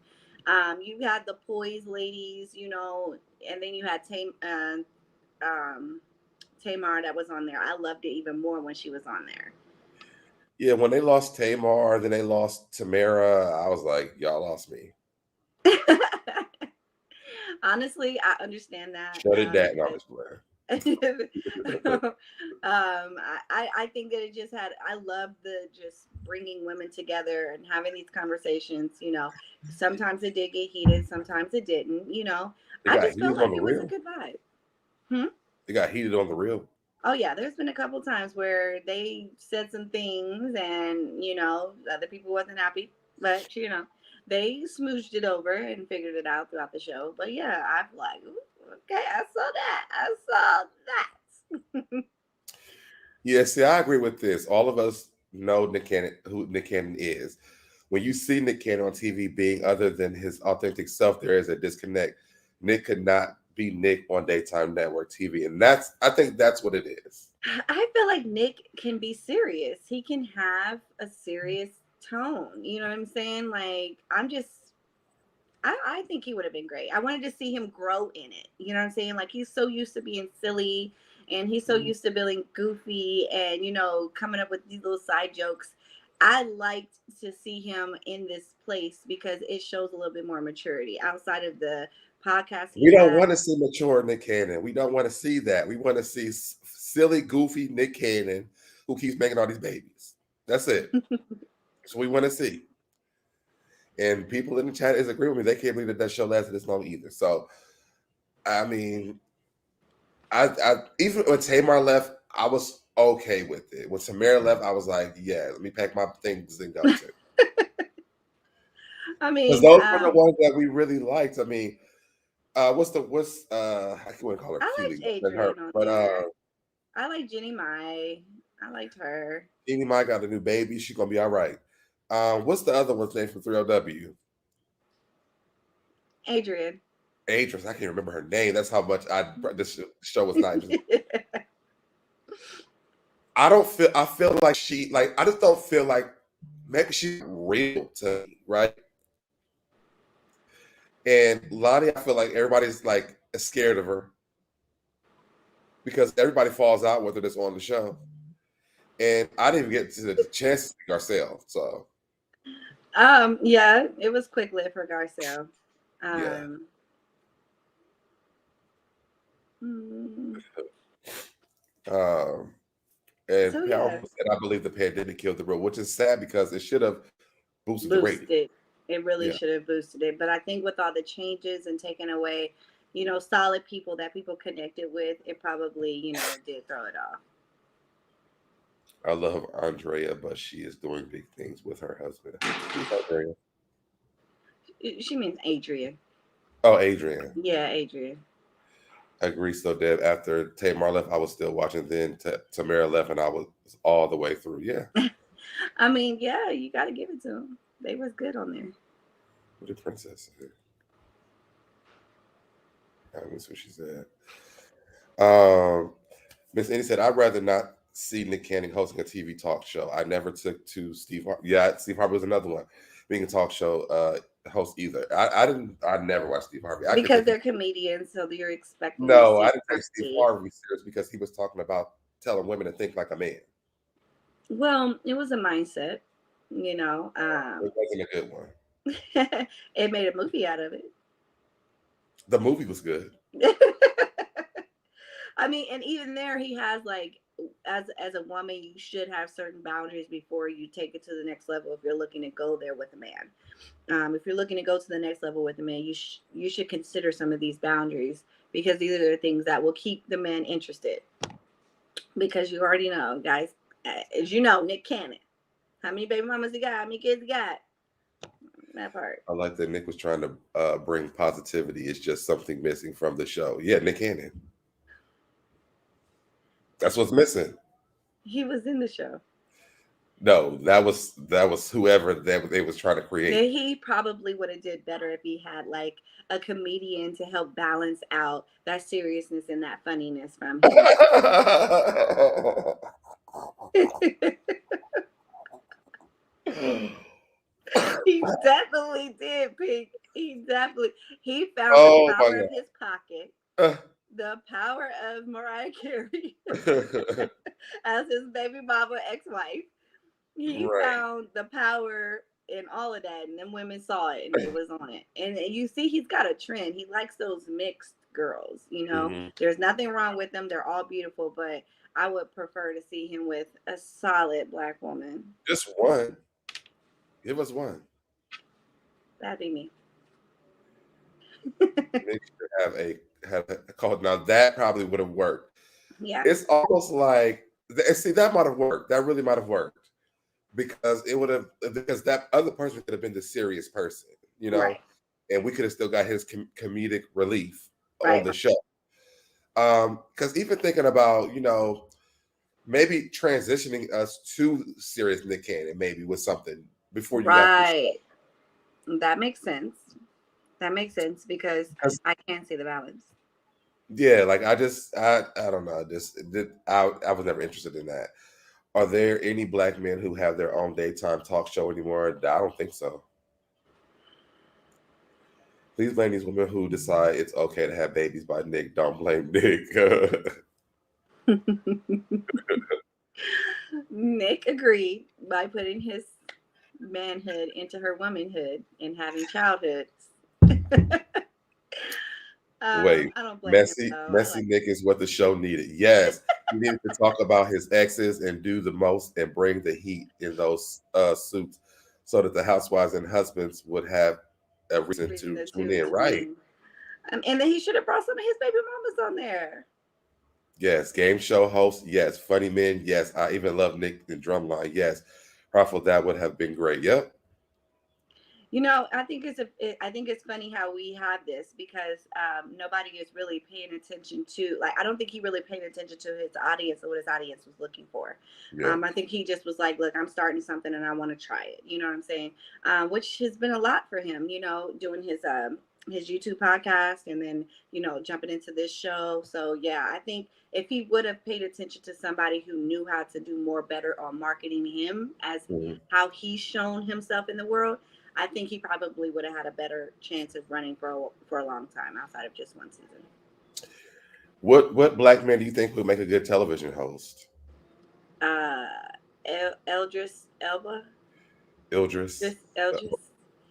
You had the Poise ladies, and then you had Tamar that was on there. I loved it even more when she was on there. Yeah, when they lost Tamar, then they lost Tamara, I was like, y'all lost me. Honestly, I understand that. Shut it down. No, it's Blair. I think that it just I love the just bringing women together and having these conversations. Sometimes it did get heated, sometimes it didn't. I just felt like it was a good vibe. Hmm? It got heated on the real. Oh yeah, there's been a couple times where they said some things, and other people wasn't happy, but they smooched it over and figured it out throughout the show. But yeah, I'm like, "Ooh, okay, I saw that. I saw that." Yeah, see, I agree with this. All of us know Nick Cannon, who Nick Cannon is. When you see Nick Cannon on TV being other than his authentic self, there is a disconnect. Nick could not be Nick on daytime network TV, and I think that's what it is. I feel like Nick can be serious. He can have a serious tone. You know what I'm saying? Like, I think he would have been great. I wanted to see him grow in it. You know what I'm saying? Like, he's so used to being silly, and he's so used to being goofy and, coming up with these little side jokes. I liked to see him in this place because it shows a little bit more maturity outside of the podcast We he don't has. want to see mature Nick Cannon. We don't want to see that. We want to see silly, goofy Nick Cannon who keeps making all these babies. That's it. So we want to see. And people in the chat is agreeing with me. They can't believe that show lasted this long either. So, I mean, I even when Tamar left, I was okay with it. When Tamara left, I was like, yeah, let me pack my things and go to. I Because mean, those were the ones that we really liked. I mean, what's I can't call her I cutie, liked than her, Adrian on but there. I like Jenny Mai. I liked her. Jeannie Mai got a new baby. She's gonna be all right. What's the other one's name from 3LW? Adrian. Adrian. I can't remember her name. That's how much this show was not interesting. I feel like I just don't feel like maybe she's real to me, right? And Lonnie, I feel like everybody's like scared of her because everybody falls out with her that's on the show. And I didn't even get to the chance to see Garcelle. So Yeah, it was quick lived for Garcelle. yeah. Hmm. And So yeah, Powerful said, I believe the pandemic killed the role, which is sad because it should have boosted the rating. boosted. It really Yeah. should have boosted it. But I think with all the changes and taking away, solid people that people connected with, it probably, did throw it off. I love Andrea, but she is doing big things with her husband. Who's Andrea? She means Adrian. Oh, Adrian. Yeah, Adrian. I agree. So, Deb, after Tamar left, I was still watching. Then Tamara left, and I was all the way through. Yeah. I mean, yeah, you got to give it to them. They was good on there. What did Princess say? Let me see what she said. Miss Annie said, I'd rather not see Nick Cannon hosting a TV talk show. I never took to Steve Harvey. Yeah, Steve Harvey was another one. Being a talk show host either. I never watched Steve Harvey. Because they're comedians, so you're expecting to No, see I didn't take Steve thirsty. Harvey serious because he was talking about telling women to think like a man. Well, it was a mindset, It wasn't a good one. it made a movie out of it. The movie was good. I mean, and even there, he has like, as a woman, you should have certain boundaries before you take it to the next level. If you're looking to go there with a man, if you're looking to go to the next level with a man, you should consider some of these boundaries because these are the things that will keep the man interested. Because you already know, guys, as you know, Nick Cannon, how many baby mamas he got, how many kids he got. That part. I like that Nick was trying to bring positivity. It's just something missing from the show. Yeah, Nick Cannon. That's what's missing. He was in the show. No, that was whoever they was trying to create. He probably would have did better if he had like a comedian to help balance out that seriousness and that funniness from him. He definitely did, Pink. He found the power of his pocket, the power of Mariah Carey as his baby mama ex-wife. He found the power in all of that, and then women saw it and they was on it. And you see he's got a trend. He likes those mixed girls, There's nothing wrong with them. They're all beautiful, but I would prefer to see him with a solid black woman. Just one. Give us one. That'd be me. Nick should have a call. Now that probably would have worked. Yeah. It's almost like, and see, that might have worked. That really might have worked because it would have, because that other person could have been the serious person, you know, Right. and we could have still got his comedic relief on Right. the show. Because even thinking about, maybe transitioning us to serious Nick Cannon, maybe with something before you left the show. Right. That makes sense. That makes sense because 'Cause, I can't see the balance. yeah, like I don't know, I was never interested in that. Are there any black men who have their own daytime talk show anymore? I don't think so. Please blame these women who decide it's okay to have babies by Nick. Don't blame Nick. Nick agreed by putting his manhood into her womanhood and having childhoods. Wait, I don't blame him messy, though. I messy like. Nick is what the show needed. Yes, he needed to talk about his exes and do the most and bring the heat in those suits, so that the housewives and husbands would have a reason Reason to to tune in. tune Right? in. And then he should have brought some of his baby mamas on there. Yes. Game show host. Yes. Funny men. Yes. I even love Nick and Drumline. Yes. Raffle, that would have been great. Yep. I think it's funny how we have this because nobody is really paying attention to, like, I don't think he really paid attention to his audience or what his audience was looking for. Yeah. I think he just was like, look, I'm starting something and I want to try it. You know what I'm saying? Which has been a lot for him, doing his YouTube podcast and then, jumping into this show. So yeah, I think if he would have paid attention to somebody who knew how to do more better on marketing him as Mhm. how he's shown himself in the world, I think he probably would have had a better chance of running for a long time outside of just one season. What black man do you think would make a good television host? Uh, Eldris Elba, Ildris. just Eldris,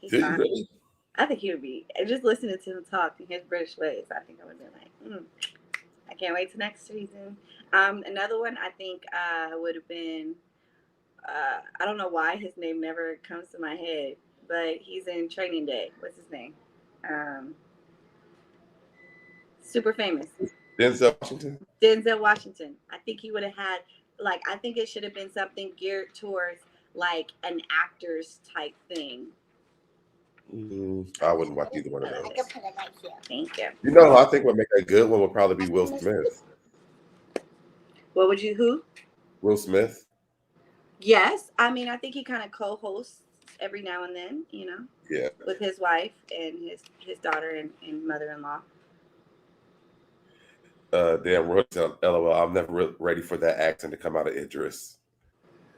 he's Do you fine. really? I think he would be. And just listening to him talk in his British ways, I think I would be like, I can't wait to next season. Another one I think would have been. I don't know why his name never comes to my head, but he's in Training Day. What's his name? Um, Super famous. Denzel Washington. Denzel Washington. I think he would have had, like, I think it should have been something geared towards like an actor's type thing. I wouldn't watch either one I of love those. it. Thank you. I think what make a good one would probably be Will Smith. What would you, who? Will Smith. Yes. I mean, I think he kind of co hosts every now and then, Yeah. with his wife and his daughter and mother in law. Damn, Roy said, LOL. I'm never ready for that accent to come out of Idris.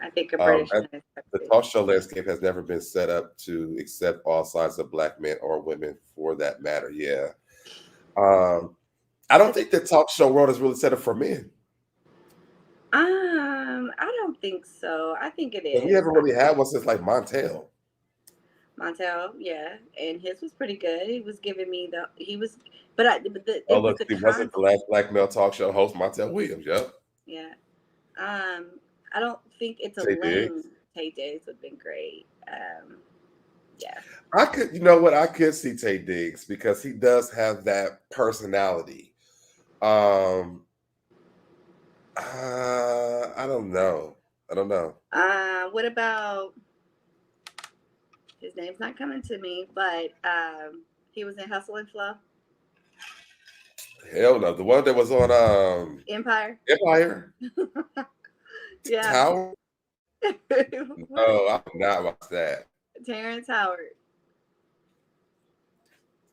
I think a British man is The sexy. talk show landscape has never been set up to accept all sides of black men or women for that matter. Yeah. I don't think the talk show world is really set up for men. I don't think so. I think it We is. haven't really had one since like Montel. Montel, yeah, and his was pretty good. He was giving me Oh, it was look, the he wasn't the last black male talk show host, Montel Williams. Yep. yeah. I don't think it's a Tay Diggs. lane. Tay Diggs would have been great. Yeah. I could, you know what? I could see Tay Diggs because he does have that personality. I don't know. I don't know. What about his name's not coming to me, but he was in Hustle and Flow. Hell no. The one that was on Empire. Empire Yeah. Tower. No, I did not watch that. Terrence Howard.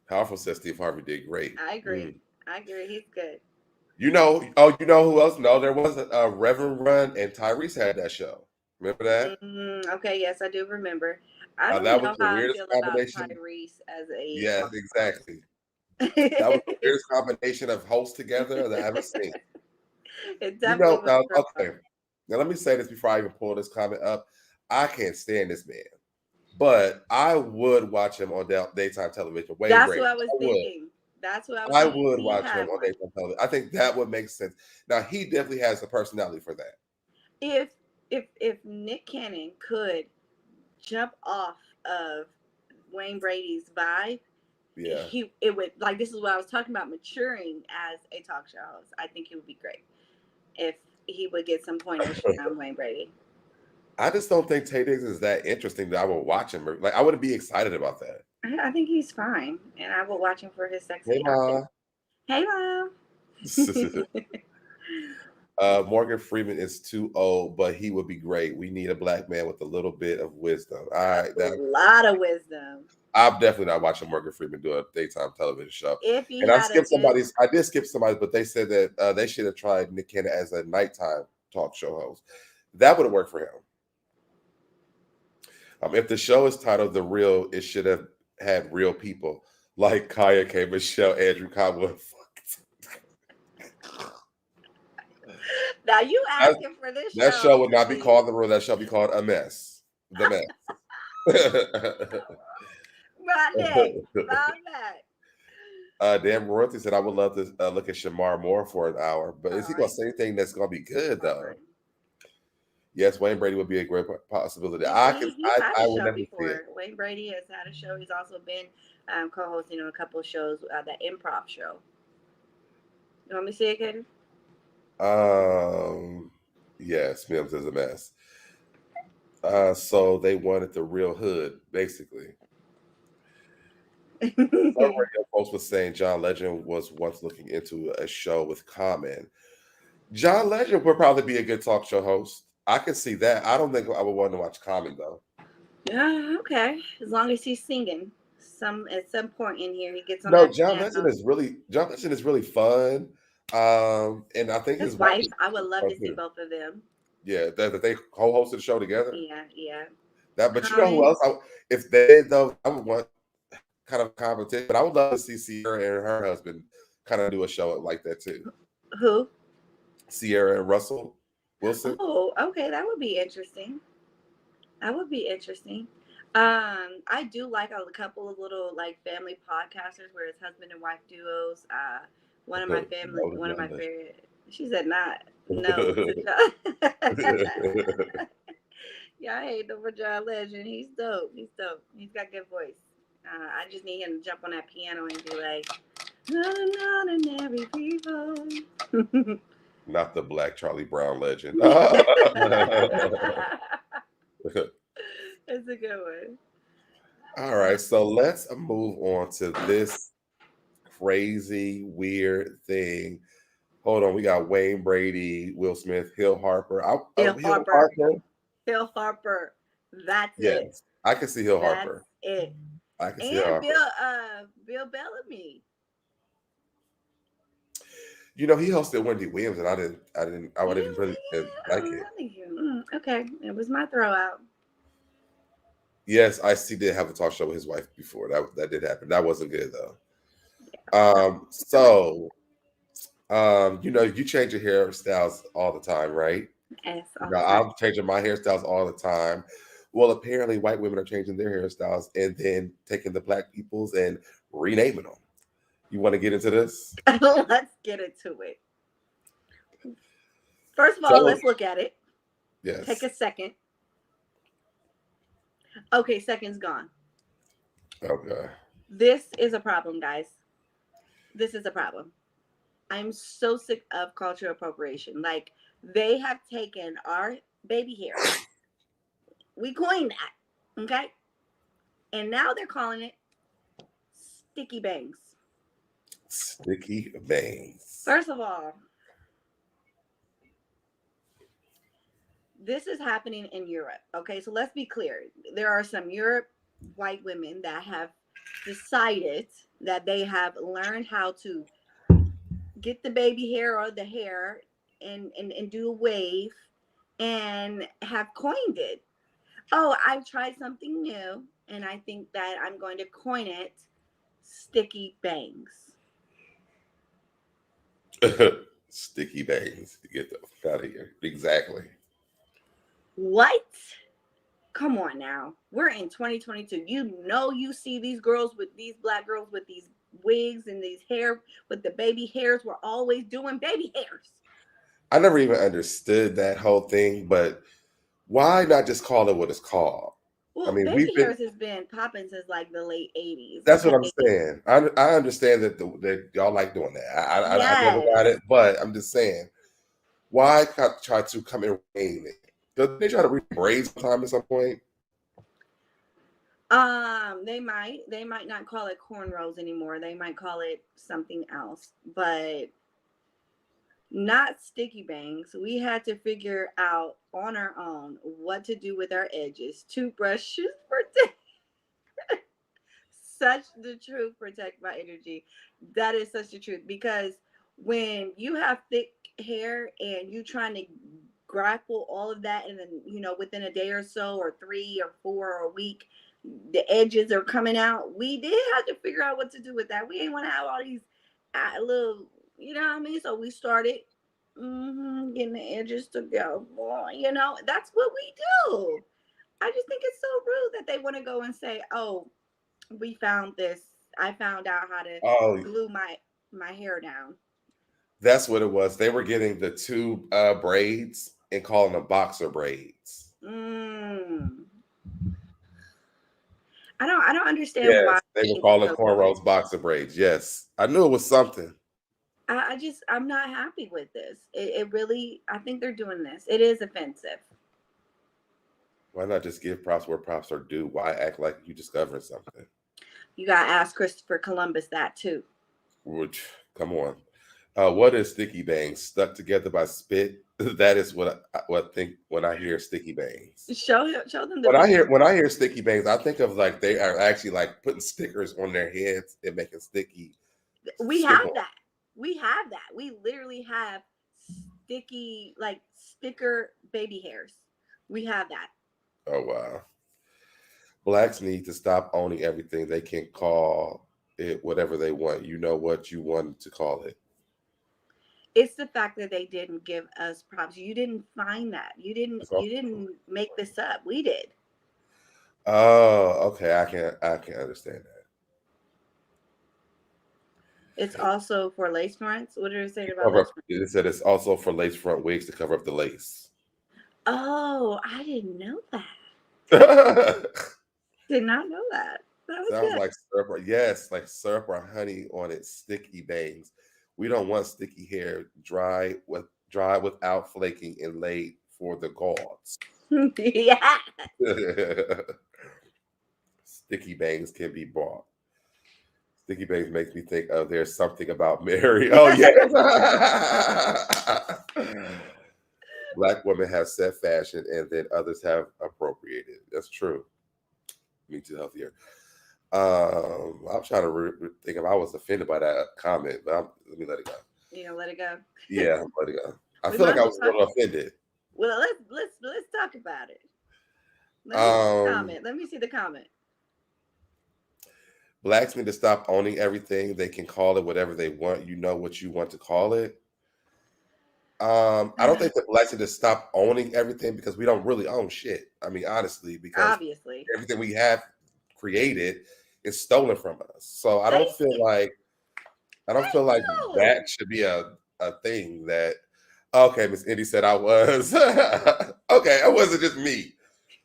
Powerful said Steve Harvey did great. I agree. I agree. He's good. You know who else? No, there was a Reverend Run and Tyrese had that show. Remember that? Okay, yes, I do remember. I don't That was know the how I weirdest feel about combination. Tyrese as a Yes, talk exactly. host. That was the weirdest combination of hosts together that I've ever seen. It definitely was. Okay. Now let me say this before I even pull this comment up. I can't stand this man, but I would watch him on daytime television. That's what I was thinking. That's what I was I thinking. would watch him on daytime television. I think that would make sense. Now he definitely has the personality for that. If Nick Cannon could jump off of Wayne Brady's vibe, Yeah. it would, like, this is what I was talking about, maturing as a talk show host. I think it would be great if he would get some pointers from Wayne Brady. I just don't think Tay Diggs is that interesting that I would watch him. Like, I wouldn't be excited about that. I think he's fine, and I will watch him for his Hey, sexy Ma. outfit. Hey, Mom. Morgan Freeman is too old, but he would be great. We need a black man with a little bit of wisdom. All right, A lot of wisdom. I'm definitely not watching Morgan Freeman do a daytime television show. If he And had I did skip somebody's, but they said that they should have tried Nick Cannon as a nighttime talk show host. That would have worked for him. If the show is titled The Real, it should have had real people like Kaya K. Michelle, Andrew Conwood. Now you asking for this show. That show would not be called The Real. That show be called A Mess. The Mess. My neck. My neck. Dan Royalty said, I would love to look at Shamar Moore for an hour, but is he going to say anything that's going to be good, though? Yes, Wayne Brady would be a great possibility. He's I had would a show never see before. it. Wayne Brady has had a show. He's also been co-hosting on a couple of shows, that improv show. You want me to see it, Katie? Yes, Mims is a mess. So they wanted the real hood, basically. Some radio folks was saying John Legend was once looking into a show with Common. John Legend would probably be a good talk show host. I can see that. I don't think I would want to watch Common though. Yeah, okay. As long as he's singing, at some point in here he gets on. No, John Legend is really fun. And I think his wife. I would love to see both of them. Yeah, that they co-hosted the show together. Yeah. But you know who else? If they did though, I would want kind of competition. But I would love to see Sierra and her husband kind of do a show like that too. Who? Sierra and Russell Wilson. Oh, okay, that would be interesting. I do like a couple of little like family podcasters where it's husband and wife duos. One of my favorite. She said not. No. Yeah, I hate him for John Legend. He's dope. He's got good voice. I just need him to jump on that piano and be like, not ordinary people. Not the Black Charlie Brown legend. It's a good one. All right, so let's move on to this crazy, weird thing. Hold on, we got Wayne Brady, Will Smith, Hill Harper. Hill Harper. That's it. I can see Hill Harper. That's it. I can see Hill Harper. Bill Bellamy. You know, he hosted Wendy Williams, and I didn't really like it. Okay, it was my throwout. Yes, Ice-T did have a talk show with his wife before. That did happen. That wasn't good though. Yeah. You know, you change your hairstyles all the time, right? Yes. I'm changing my hairstyles all the time. Well, apparently white women are changing their hairstyles and then taking the black people's and renaming them. You want to get into this? Let's get into it. First of all, let's look at it. Yes. Take a second. Okay, second's gone. Okay. This is a problem, guys. This is a problem. I'm so sick of cultural appropriation. Like, they have taken our baby hair. We coined that, okay? And now they're calling it sticky bangs. Sticky bangs. First of all, this is happening in Europe, okay? So let's be clear. There are some Europe white women that have decided that they have learned how to get the baby hair or the hair and do a wave and have coined it. Oh, I've tried something new and I think that I'm going to coin it sticky bangs. Sticky bangs. Get the fuck out of here. Exactly. What? Come on now. We're in 2022. You know, you see these black girls with these wigs and these hair with the baby hairs. We're always doing baby hairs. I never even understood that whole thing, but why not just call it what it's called? Well, mean, baby hairs has been popping since like the late 80s. that's what I'm saying. I understand that y'all like doing that. I never got Yes. it, but I'm just saying, why try to come and rein it? Does they try to rebraid sometime at some point? They might not call it cornrows anymore. They might call it something else, but not sticky bangs. We had to figure out on our own what to do with our edges. Toothbrushes protect. Such the truth. Protect my energy. That is such the truth because when you have thick hair and you trying to grapple all of that, and then within a day or so, or 3 or 4 or a week, the edges are coming out. We did have to figure out what to do with that. We ain't want to have all these little, you know what I mean? So we started getting the edges to go. Boy, that's what we do. I just think it's so rude that they want to go and say, "Oh, we found this. I found out how to Oh, glue my hair down." that's what it was. They were getting the two braids and calling them boxer braids. I don't understand why Yes, they were it's calling so good. cornrows boxer braids. Yes, I knew it was something. I'm not happy with this. It really, I think they're doing this. It is offensive. Why not just give props where props are due? Why act like you discovered something? You gotta ask Christopher Columbus that too. Which, come on. What is sticky bangs? Stuck together by spit? That is what I think when I hear sticky bangs. Show them the When I picture. hear sticky bangs, I think of like they are actually like putting stickers on their heads and making sticky We stick have on. that. We have that. We literally have sticky, like sticker baby hairs. We have that. Oh wow. Blacks need to stop owning everything. They can call it whatever they want. You know what you want to call it. It's the fact that they didn't give us props. You didn't find that. It's You also, didn't make this up. We did. oh, okay. I can understand that. It's also for lace fronts. What did it say To about cover lace up, fronts? it said it's also for lace front wigs to cover up the lace. Oh, I didn't know that. Sounds Did not know that. That was good. like syrup or yes, like syrup or honey on its sticky bangs. We don't want sticky hair dry without flaking and laid for the gods. Yeah. Sticky bangs can be bought. Sticky bangs makes me think of there's something about Mary. Oh yeah. Black women have set fashion and then others have appropriated. That's true. Me too healthier. I'm trying to think if I was offended by that comment, but let me let it go. You know, let it go. Yeah, I'm let it go. I We feel might like as I well was a talk. little offended. Well, let's talk about it. Let me see the Um, comment. Let me see the comment. Blacks need to stop owning everything. They can call it whatever they want. You know what you want to call it. I don't think that blacks need to stop owning everything because we don't really own shit. I mean, honestly, because Obviously. everything we have created is stolen from us. So Thank you. I don't feel Thank like you. that should be a thing that okay, Miss Indy said I was okay, it wasn't just me.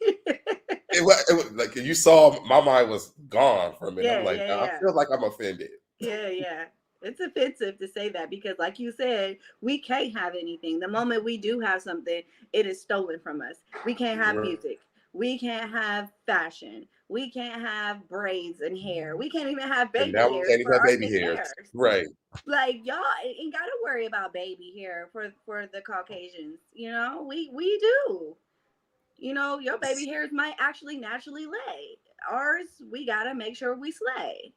It was like you saw my mind was gone for a minute. I'm Yeah, like, yeah, I yeah. feel like I'm offended. Yeah, yeah. It's offensive to say that because, like you said, we can't have anything. The moment we do have something, it is stolen from us. We can't have music. We can't have fashion. We can't have braids and hair. We can't even have And baby now we hairs can't even for have our baby thick hairs. hairs. Right. Like y'all ain't gotta worry about baby hair for the Caucasians. We do. Your baby hairs might actually naturally lay. Ours, we gotta make sure we slay.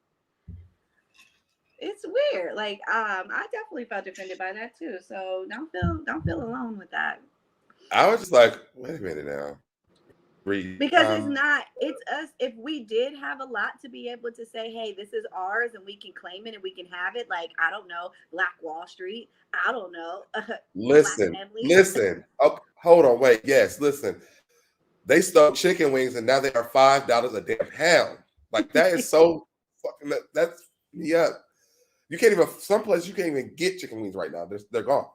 It's weird. Like, I definitely felt offended by that too. So don't feel alone with that. I was just like, wait a minute now. Read. Because it's us. If we did have a lot to be able to say, hey, this is ours and we can claim it and we can have it, like, I don't know, Black Wall Street, I don't know, Black Listen, families. listen. Oh, hold on, wait. Yes, listen. They stole chicken wings and now they are $5 a damn pound. Like that is so fucking. That's yeah. You can't even. Some places you can't even get chicken wings right now. They're gone.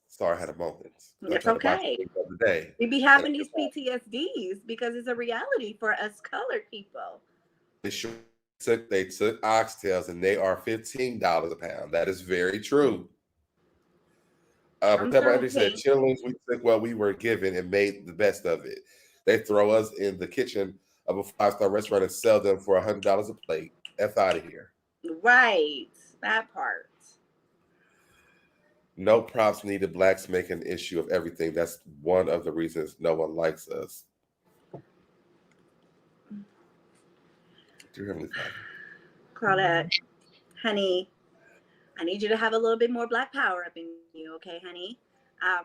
Sorry, I had a moment. I It's tried to box okay. the other day. We be And having these PTSDs because it's a reality for us colored people. they sure they took oxtails and they are $15 a pound. That is very true. But I'm that sure Andrew with said, pink. chillings, we took what we were given and made the best of it. They throw us in the kitchen of a five-star restaurant and sell them for $100 a plate. F out of here. Right. That part. No props needed. Blacks make an issue of everything. That's one of the reasons no one likes us. Dear Heavenly Father. Claudette, honey, I need you to have a little bit more black power up in you, okay, honey?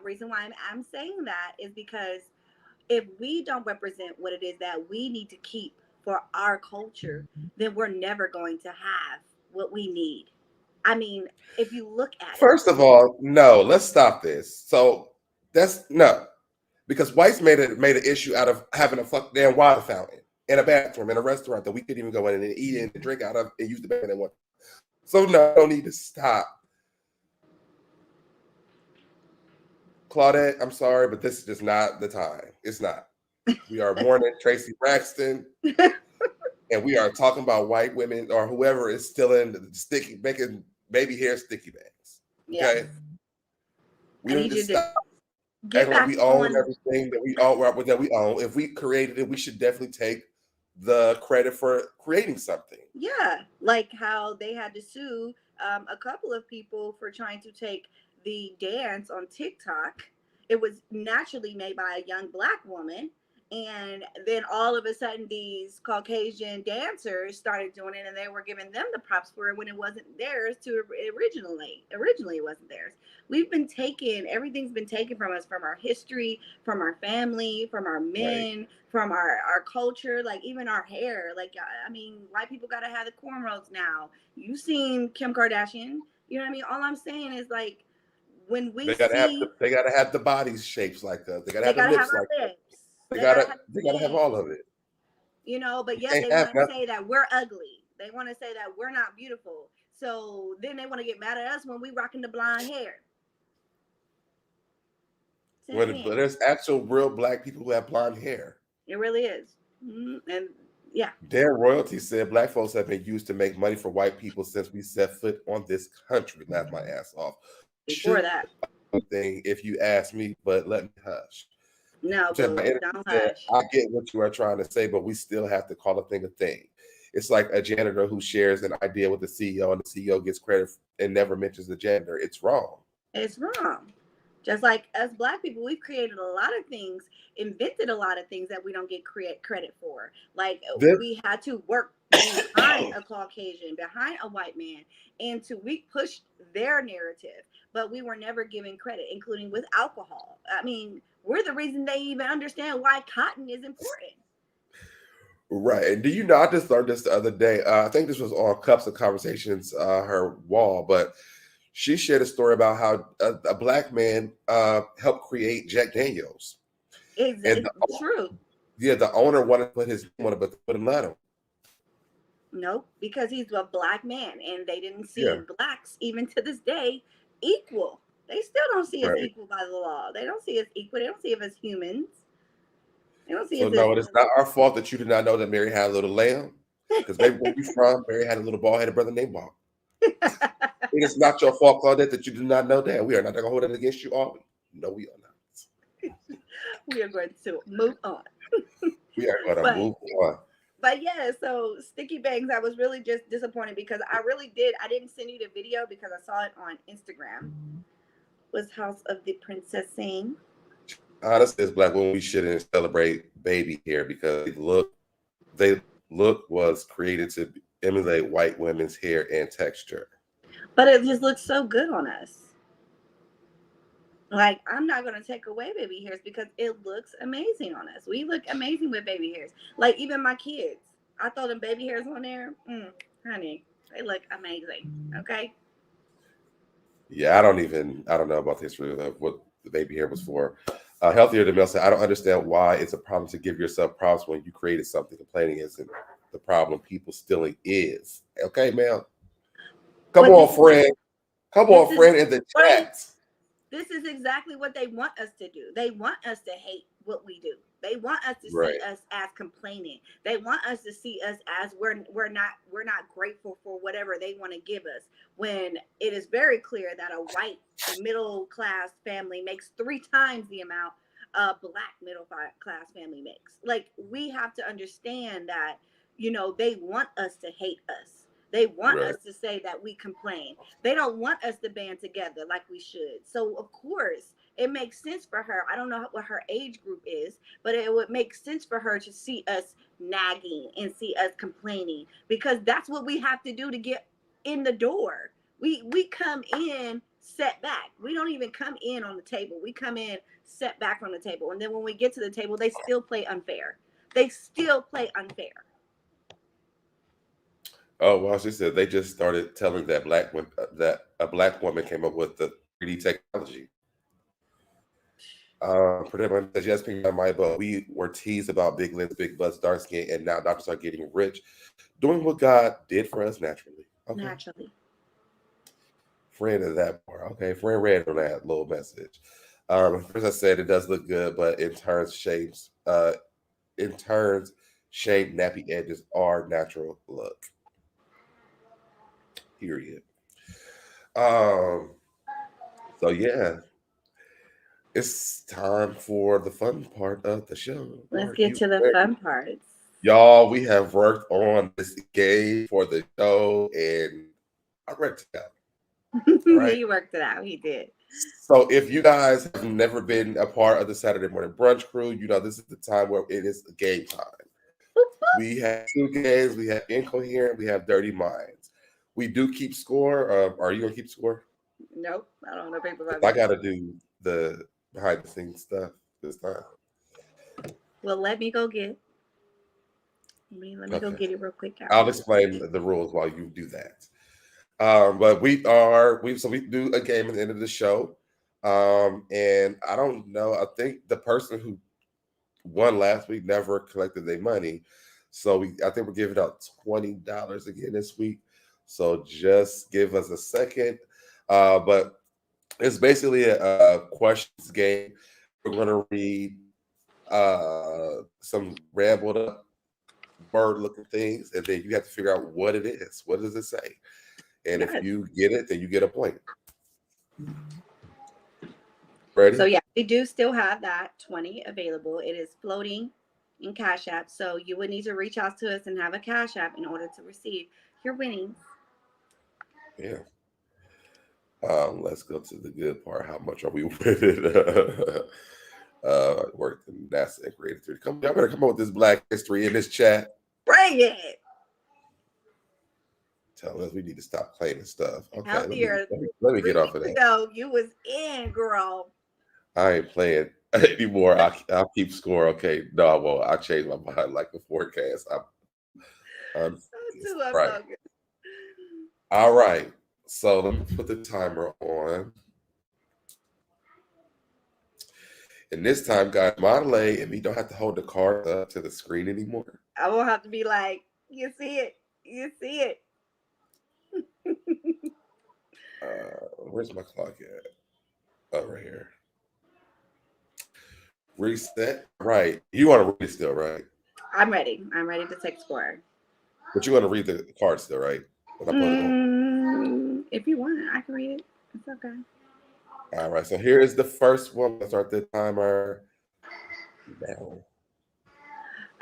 Reason why I'm saying that is because if we don't represent what it is that we need to keep for our culture, then we're never going to have what we need. I mean, if you look at it, First of all, no, let's stop this. So that's no. Because whites made an issue out of having a fuck damn water fountain in a bathroom in a restaurant that we couldn't even go in and eat and drink out of and use the bathroom they want. So no, don't need to stop. Claudette, I'm sorry, but this is just not the time. It's not. We are mourning Traci Braxton, and we are talking about white women or whoever is still in the sticky making baby hair sticky bags. yeah, Okay, we I need need to you to stop get acting like back we own on. everything that we own. If we created it, we should definitely take the credit for creating something. Yeah, like how they had to sue a couple of people for trying to take the dance on TikTok. It was naturally made by a young black woman. And then all of a sudden, these Caucasian dancers started doing it, and they were giving them the props for it when it wasn't theirs to originally. Originally, it wasn't theirs. We've been taken, everything's been taken from us, from our history, from our family, from our Right. men, from our culture, like even our hair. Like, I mean, white people got to have the cornrows now. You seen Kim Kardashian? You know what I mean? All I'm saying is, like, when we see, They gotta have the bodies shapes like us. They gotta they have the got to have lips our like us. lips, they got to have They the gotta have skin, all of it. you know, but You yet can't they have want to nothing. say that we're ugly. They want to say that we're not beautiful. So then they want to get mad at us when we rocking the blonde hair. Since When when? there's actual real black people who have blonde hair. It really is. And yeah, Dan Royalty said black folks have been used to make money for white people since we set foot on this country. Laugh my ass off. before Should that. thing if you ask me, but let me hush. No, Said my boo, energy don't said, hush. I get what you are trying to say, but we still have to call a thing a thing. It's like a janitor who shares an idea with the CEO and the CEO gets credit and never mentions the janitor. It's wrong. It's wrong. Just like us black people, we've created a lot of things, invented a lot of things that we don't get credit for. Like This, we had to work behind a Caucasian, behind a white man, and we pushed their narrative, but we were never given credit, including with alcohol. I mean, we're the reason they even understand why cotton is important. right. And do you know, I just learned this the other day. I think this was on Cups of Conversations, her wall, but she shared a story about how a black man helped create Jack Daniels. And It's true. the owner wanted to put his name on it, but they wouldn't let him. Nope, because he's a black man, and they didn't Yeah, see blacks even to this day equal. They still don't see us right. equal by the law. They don't see us equal. They don't see us as humans. They don't see So us as no, it is not our fault that you did not know that Mary had a little lamb. Because baby, where you from? Mary had a little bald headed brother named Bob. It is not your fault, Claudette, that you did not know that. We are not going to hold it against you, are we? No, we are not. We are going to move on. We are going to But move on. but yeah, so sticky bangs, I was really just disappointed because I really did. I didn't send you the video because I saw it on Instagram. Was House of the Princess saying? Honestly, as black women, we shouldn't celebrate baby hair because they look was created to emulate white women's hair and texture. But it just looks so good on us. Like, I'm not gonna take away baby hairs because it looks amazing on us. We look amazing with baby hairs. Like even my kids, I throw them baby hairs on there. Honey, they look amazing. Okay. Yeah, I don't know about the history of what the baby hair was for. Healthier than Mel said, I don't understand why it's a problem to give yourself props when you created something. Complaining isn't the problem. People stealing is. Okay, Mel. Come But on, friend. Come this on, is friend, in the what chat. This is exactly what they want us to do. They want us to hate what we do. They want us to see Right. us as complaining. They want us to see us as we're not grateful for whatever they want to give us. When it is very clear that a white middle class family makes 3 times the amount a black middle class family makes. Like, we have to understand that, they want us to hate us. They want Right. us to say that we complain. They don't want us to band together like we should. So of course it makes sense for her. I don't know what her age group is, but it would make sense for her to see us nagging and see us complaining, because that's what we have to do to get in the door. We come in set back. We don't even come in on the table. We come in set back from the table. And then when we get to the table, they still play unfair. They still play unfair. Oh well, she said they just started telling that that a black woman came up with the 3D technology. Pretty much says yes, pink my but we were teased about big lips, big butts, dark skin, and now doctors are getting rich, doing what God did for us naturally. Okay, Naturally. friend of that part. Okay, friend read on that little message. First I said it does look good, but in turns, shaved nappy edges are natural look. Period. Um. So yeah, it's time for the fun part of the show. Let's Are get you to the ready? fun parts. Y'all, we have worked on this game for the show, and I'm ready to go. All right. He worked it out. He did. So, if you guys have never been a part of the Saturday Morning Brunch Crew, you know this is the time where it is game time. We have 2 games. We have Incoherent. We have Dirty Minds. We do keep score. Are you gonna keep score? Nope. I don't know people about 'Cause I that. got to do the behind the scenes stuff this time. Well, let me go get. Let me go Okay. get it real quick. I'll After. explain the rules while you do that. But we do a game at the end of the show. And I don't know. I think the person who won last week never collected their money. So I think we're giving out $20 again this week. So just give us a second. But it's basically a questions game. We're gonna read some rambled up bird looking things, and then you have to figure out what it is. What does it say? And if Yes. you get it, then you get a point. So Ready? yeah, we do still have that 20 available. It is floating in Cash App. So you would need to reach out to us and have a Cash App in order to receive your winnings. Yeah. Let's go to the good part. How much are we winning? Worked in NASA and created 3D. Y'all better come up with this Black history in this chat. Bring it. Tell us we need to stop claiming stuff. Okay, Healthier. let me 3 get off of weeks that. ago, you was in, girl. I ain't playing anymore. I'll keep score. Okay, no, I won't. I changed my mind like the forecast. I'm Too right. unfocused. All right. So let me put the timer on. And this time, guys, Mahonale and me don't have to hold the card up to the screen anymore. I won't have to be like, you see it. You see it. Where's my clock at? Oh, right here. Reset. Right. You want to read it still, right? I'm ready. I'm ready to take score. But you want to read the card still, right? When I put it on. If you want it, I can read it. It's okay. All right. So here is the first one. Let's start the timer now.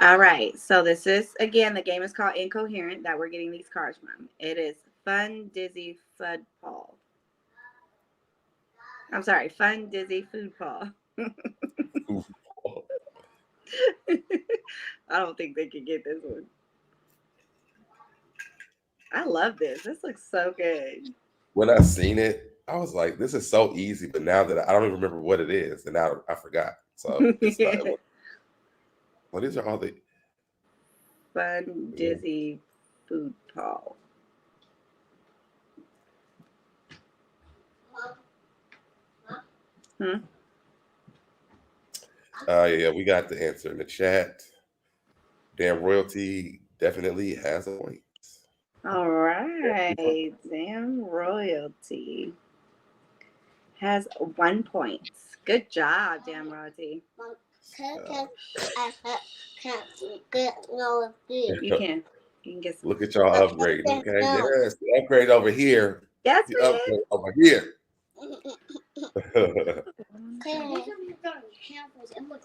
All right. So this is, again, the game is called Incoherent that we're getting these cards from. It is Fun Dizzy Fud Paul. I'm sorry, Fun Dizzy Food Paul. I don't think they can get this one. I love this. This looks so good. When I seen it, I was like, "This is so easy." But now that I don't even remember what it is, and now I forgot. So it's not. Well, these are all the. Fun Dizzy Food Paul. Yeah, we got the answer in the chat. Damn royalty definitely has a point. All right. Damn royalty. has 1 point. Good job, damn royalty. You can. You can get some. Look at y'all upgrade. Okay, yes, the upgrade over here. Yes, The upgrade over here.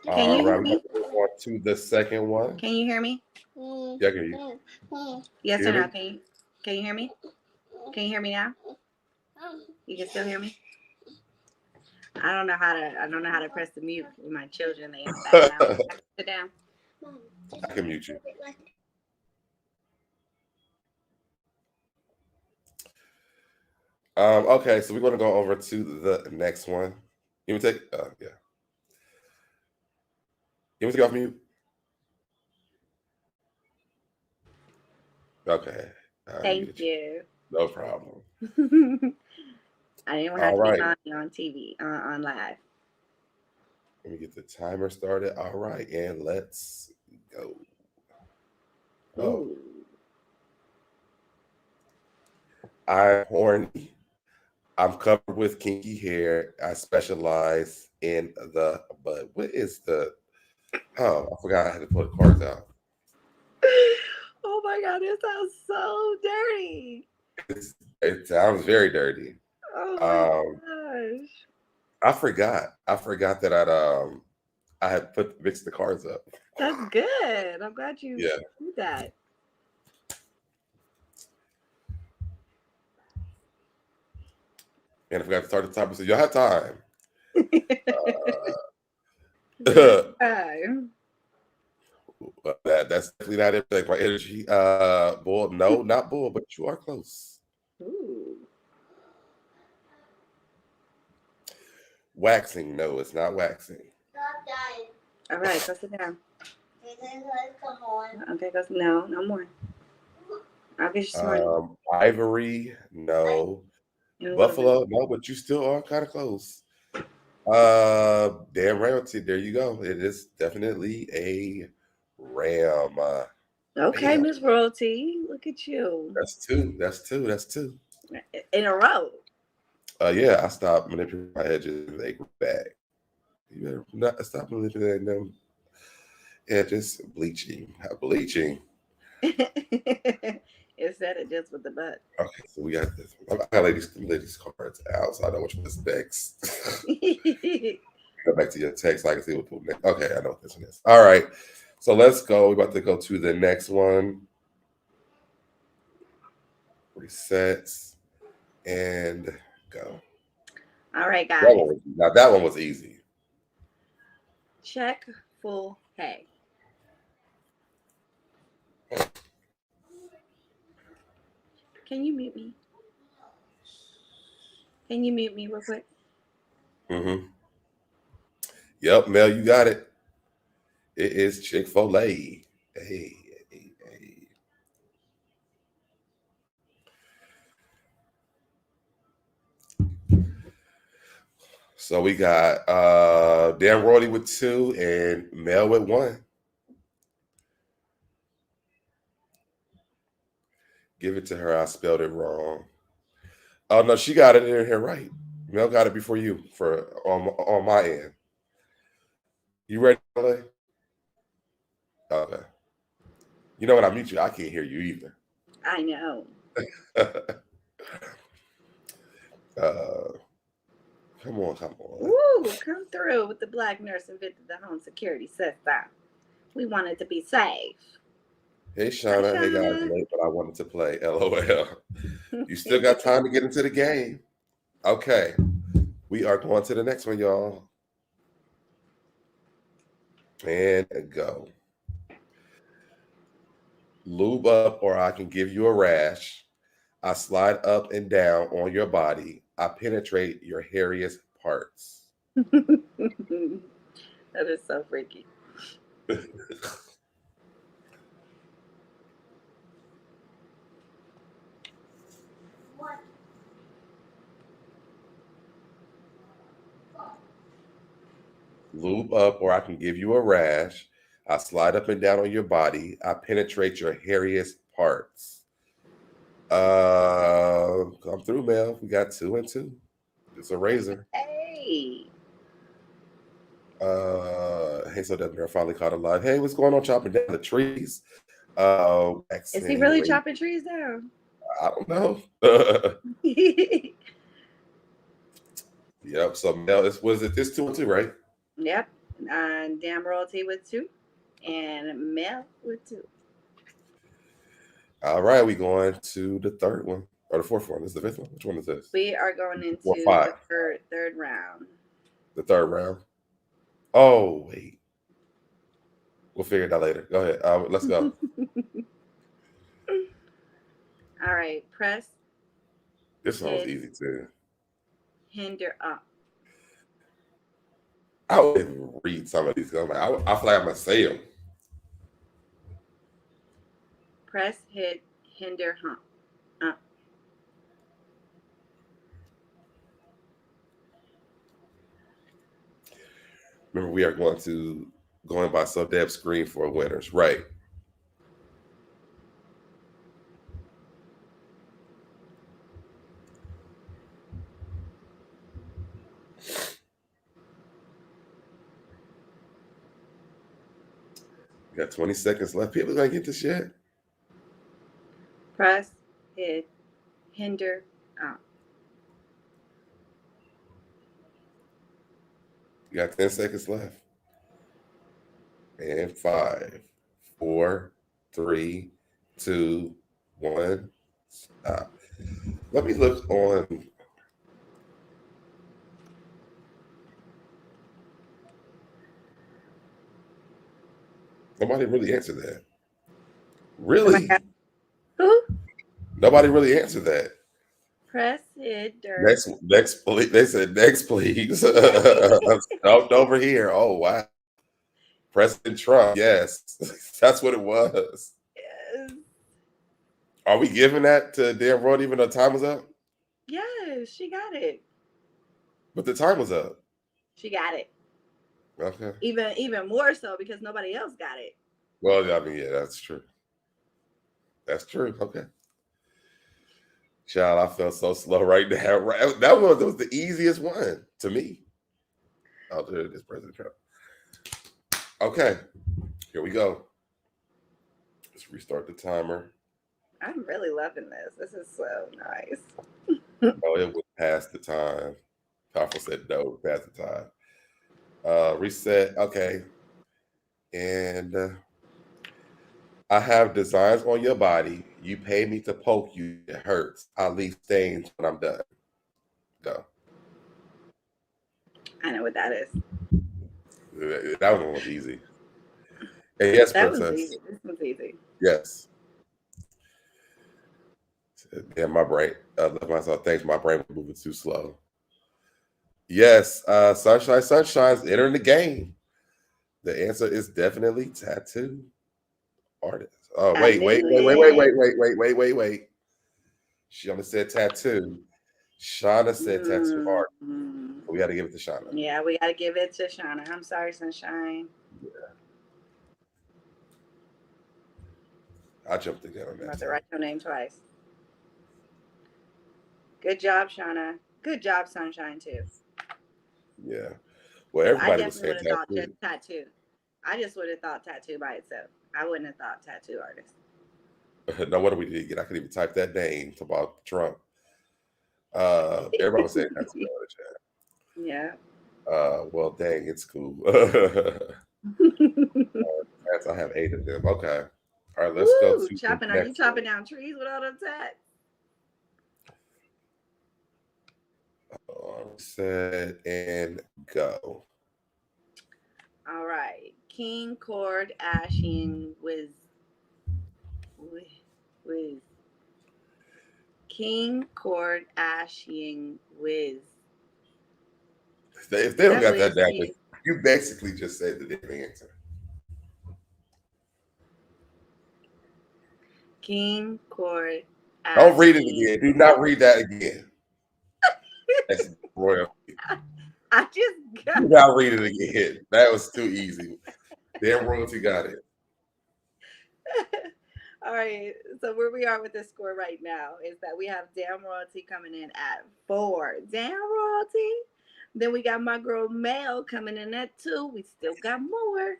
All right, we're on to the second one. Can you hear me? Yeah, I can hear you. Yes or no? Can you hear me? Can you hear me now? You can still hear me? I don't know how to press the mute with my children. They in the background. Sit down. I can mute you. Okay, so we're going to go over to the next one. You want to take? Yeah. You want to take off mute? Okay. Thank you. No problem. I didn't want to have to be on TV, on live. Let me get the timer started. All right, and let's go. Oh. I'm horny. I'm covered with kinky hair. I specialize in the butt. What is the? Oh, I forgot I had to put the cards out. Oh my God, it sounds so dirty. It sounds very dirty. Oh my gosh. I forgot that I had mixed the cards up. That's good. I'm glad you did that. And I forgot to start the timer, so y'all have time. That's definitely not it. Like my energy. Bull, no, not bull, but you are close. Ooh. Waxing, no, it's not waxing. All right, go sit down. Okay, go. No more. I'll get you some money. Ivory, no. Buffalo, no, but you still are kind of close. Damn royalty, there you go. It is definitely a ram. Okay, Miss Royalty, look at you. That's two. In a row. Yeah, I stopped manipulating my edges and they grew back. You better not stop manipulating them edges. Bleaching. It said it just with the butt. Okay, so we got this. I gotta lay these cards out so I know which one is next. Go back to your text so I can see what next. Okay, I know what this one is. All right, so let's go. We're about to go to the next one. Resets and go. All right, guys. That one was easy. Check full hay. Can you mute me? Can you mute me real quick? Mm-hmm. Yep, Mel, you got it. It is Chick-fil-A. Hey. So we got Dan Royalty with 2 and Mel with 1. Give it to her. I spelled it wrong. Oh no, she got it in here right. Mel got it before you on my end. You ready, LA? Okay. You know when I mute you, I can't hear you either. I know. Come on. Woo, come through with the Black nurse invented the home security system. We wanted to be safe. Hey, Shauna. Hey, guys. Late, but I wanted to play. LOL. You still got time to get into the game. Okay. We are going to the next one, y'all. And go. Lube up or I can give you a rash. I slide up and down on your body. I penetrate your hairiest parts. That is so freaky. Lube up or I can give you a rash. I slide up and down on your body. I penetrate your hairiest parts. Come through, Mel. We got 2 and 2. It's a razor. Hey. Hey, SoDebNair finally caught alive. Hey, what's going on? Chopping down the trees. Is he really chopping trees down? I don't know. Yep. So Mel, was it this 2 and 2, right? Yep. Damn Royalty with 2. And Mel with 2. All right, we going to the third one. Or the fourth one. This is the fifth one. Which one is this? We are going into 4 or 5. the third round. The third round. Oh, wait. We'll figure it out later. Go ahead. Let's go. All right. Press. This one was easy too. Hinder up. I would even read some of these. I feel like I'm going to say them. Press, hit, hinder, hump. Up. Remember, we are going by SoDeb's screen for winners. Right. We got 20 seconds left. People going to get this yet? Press, hit, hinder, up. You got 10 seconds left. And 5, 4, 3, 2, 1. Stop. Let me look on. Nobody really answered that. Really? Who? Nobody really answered that. Press, hit, dirt. Next, please. They said next, please. Stopped over here. Oh, wow. President Trump. Yes, that's what it was. Yes. Are we giving that to Dan Road even though time was up? Yes, she got it. But the time was up. She got it. Okay. Even more so because nobody else got it. Well, I mean, yeah, that's true. That's true. Okay. Child, I felt so slow right now. That was the easiest one to me. I'll do it as President Trump. Okay. Here we go. Let's restart the timer. I'm really loving this. This is so nice. Oh, it was past the time. Powerful said no, past the time. Reset. Okay. And I have designs on your body. You pay me to poke you. It hurts. I leave stains when I'm done. Go. I know what that is. That one was easy. And yes, that Princess. Was easy. This one's easy. Yes. Yeah, my brain. Left myself. Thanks. My brain was moving too slow. Yes. Sunshine's entering the game. The answer is definitely tattoo artist. Oh, wait. She only said tattoo. Shauna said tattoo art. We got to give it to Shauna. Yeah, we got to give it to Shauna. I'm sorry, Sunshine. Yeah. I jumped the gun on that. I'm about to write your name twice. Good job, Shauna. Good job, Sunshine, too. Yeah. Well, everybody was saying tattoo. I just would have thought tattoo by itself. I wouldn't have thought tattoo artist. No, what do we need to get? I could even type that name about Trump. Everybody was saying tattoo artist. Yeah. Well, dang, it's cool. I have 8 of them. Okay. All right, let's go to chopping. Are you chopping down trees with all them tats? Set and go. All right. King Cord Ashing with King Cord Ashing with. If they don't got that down, you basically just said the different answer. King Cord. Don't read it again. Do not read that again. That's royalty. I just got. Do not read it again. That was too easy. Damn royalty got it. All right. So where we are with this score right now is that we have Damn Royalty coming in at 4. Damn Royalty. Then we got my girl Mel coming in at 2. We still got more.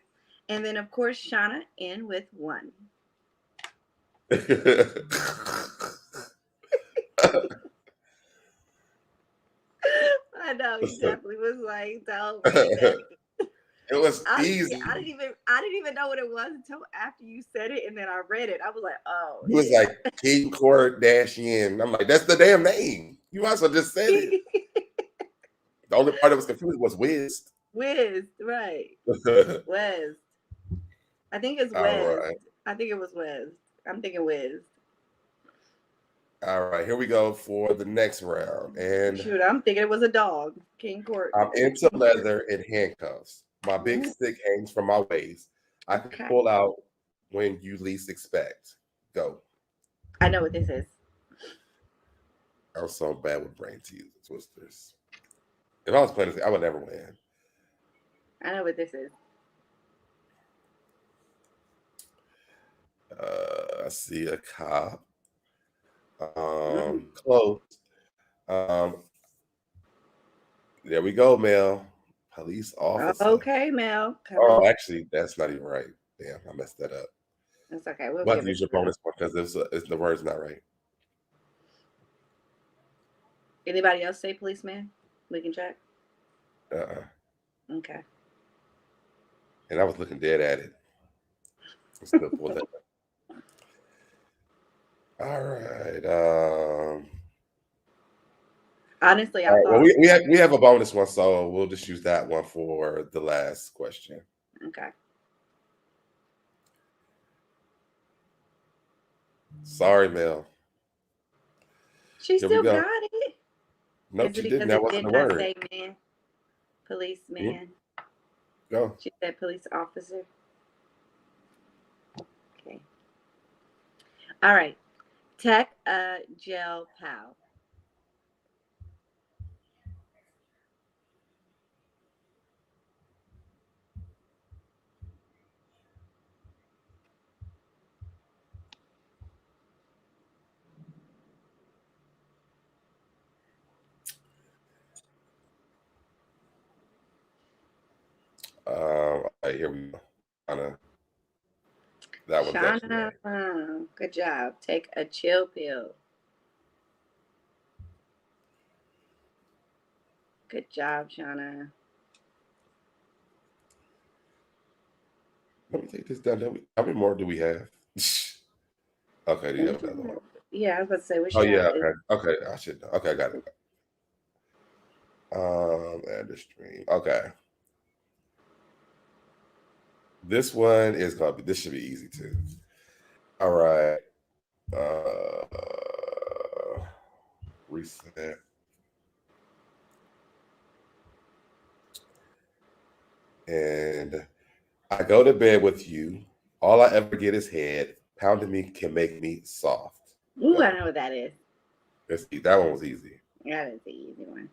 And then of course Shauna in with 1. I know he definitely was like, "Don't read that." It was easy. I didn't even know what it was until after you said it, and then I read it. I was like, "Oh." He was like King Kardashian. I'm like, that's the damn name. You might as well just said it. The only part that was confusing was Wiz. Wiz, right? Wiz. I think it's Wiz. Right. I think it was Wiz. I'm thinking Wiz. All right, here we go for the next round. And shoot, I'm thinking it was a dog. King Court. I'm into leather and handcuffs. My big stick hangs from my waist. I can pull out when you least expect. Go. I know what this is. I'm so bad with brain teasers, twisters. If I was playing this, I would never win. I know what this is. I see a cop. Close. There we go, Mel. Police officer. Okay, Mel. Oh, actually, that's not even right. Damn, I messed that up. That's okay. We'll but use your bonus point because the word's not right. Anybody else say policeman? We can check. Okay. And I was looking dead at it. Still pulled that up. All right. Honestly, I thought well, we have a bonus one, so we'll just use that one for the last question. Okay. Sorry, Mel. She still got it. No, she didn't. That wasn't the word. Say man. Policeman. Go. She said police officer. Okay. All right. Tech gel pal. All right, here we go. That one's Shauna, good job. Take a chill pill. Good job, Shauna. Let me take this down. How many more do we have? Okay, do you have another one? Yeah, I was about to say, oh yeah, okay. I should know. Okay, I got it. Add the stream. Okay. This one is gonna be. This should be easy too. All right. Reset. And I go to bed with you. All I ever get is head. Pounding me can make me soft. Ooh, I know what that is. That one was easy. That is the easy one.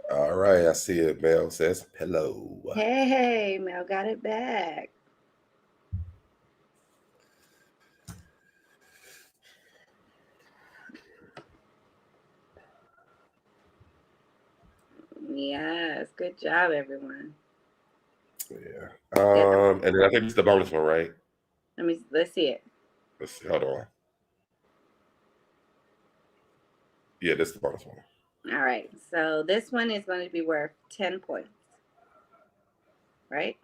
All right, I see it. Mel says hello. Hey, Mel got it back. Yes, good job, everyone. Yeah. And then I think it's the bonus one, right? Let's see it. Let's see. Hold on. Yeah, this is the bonus one. All right. So this one is going to be worth 10 points. Right?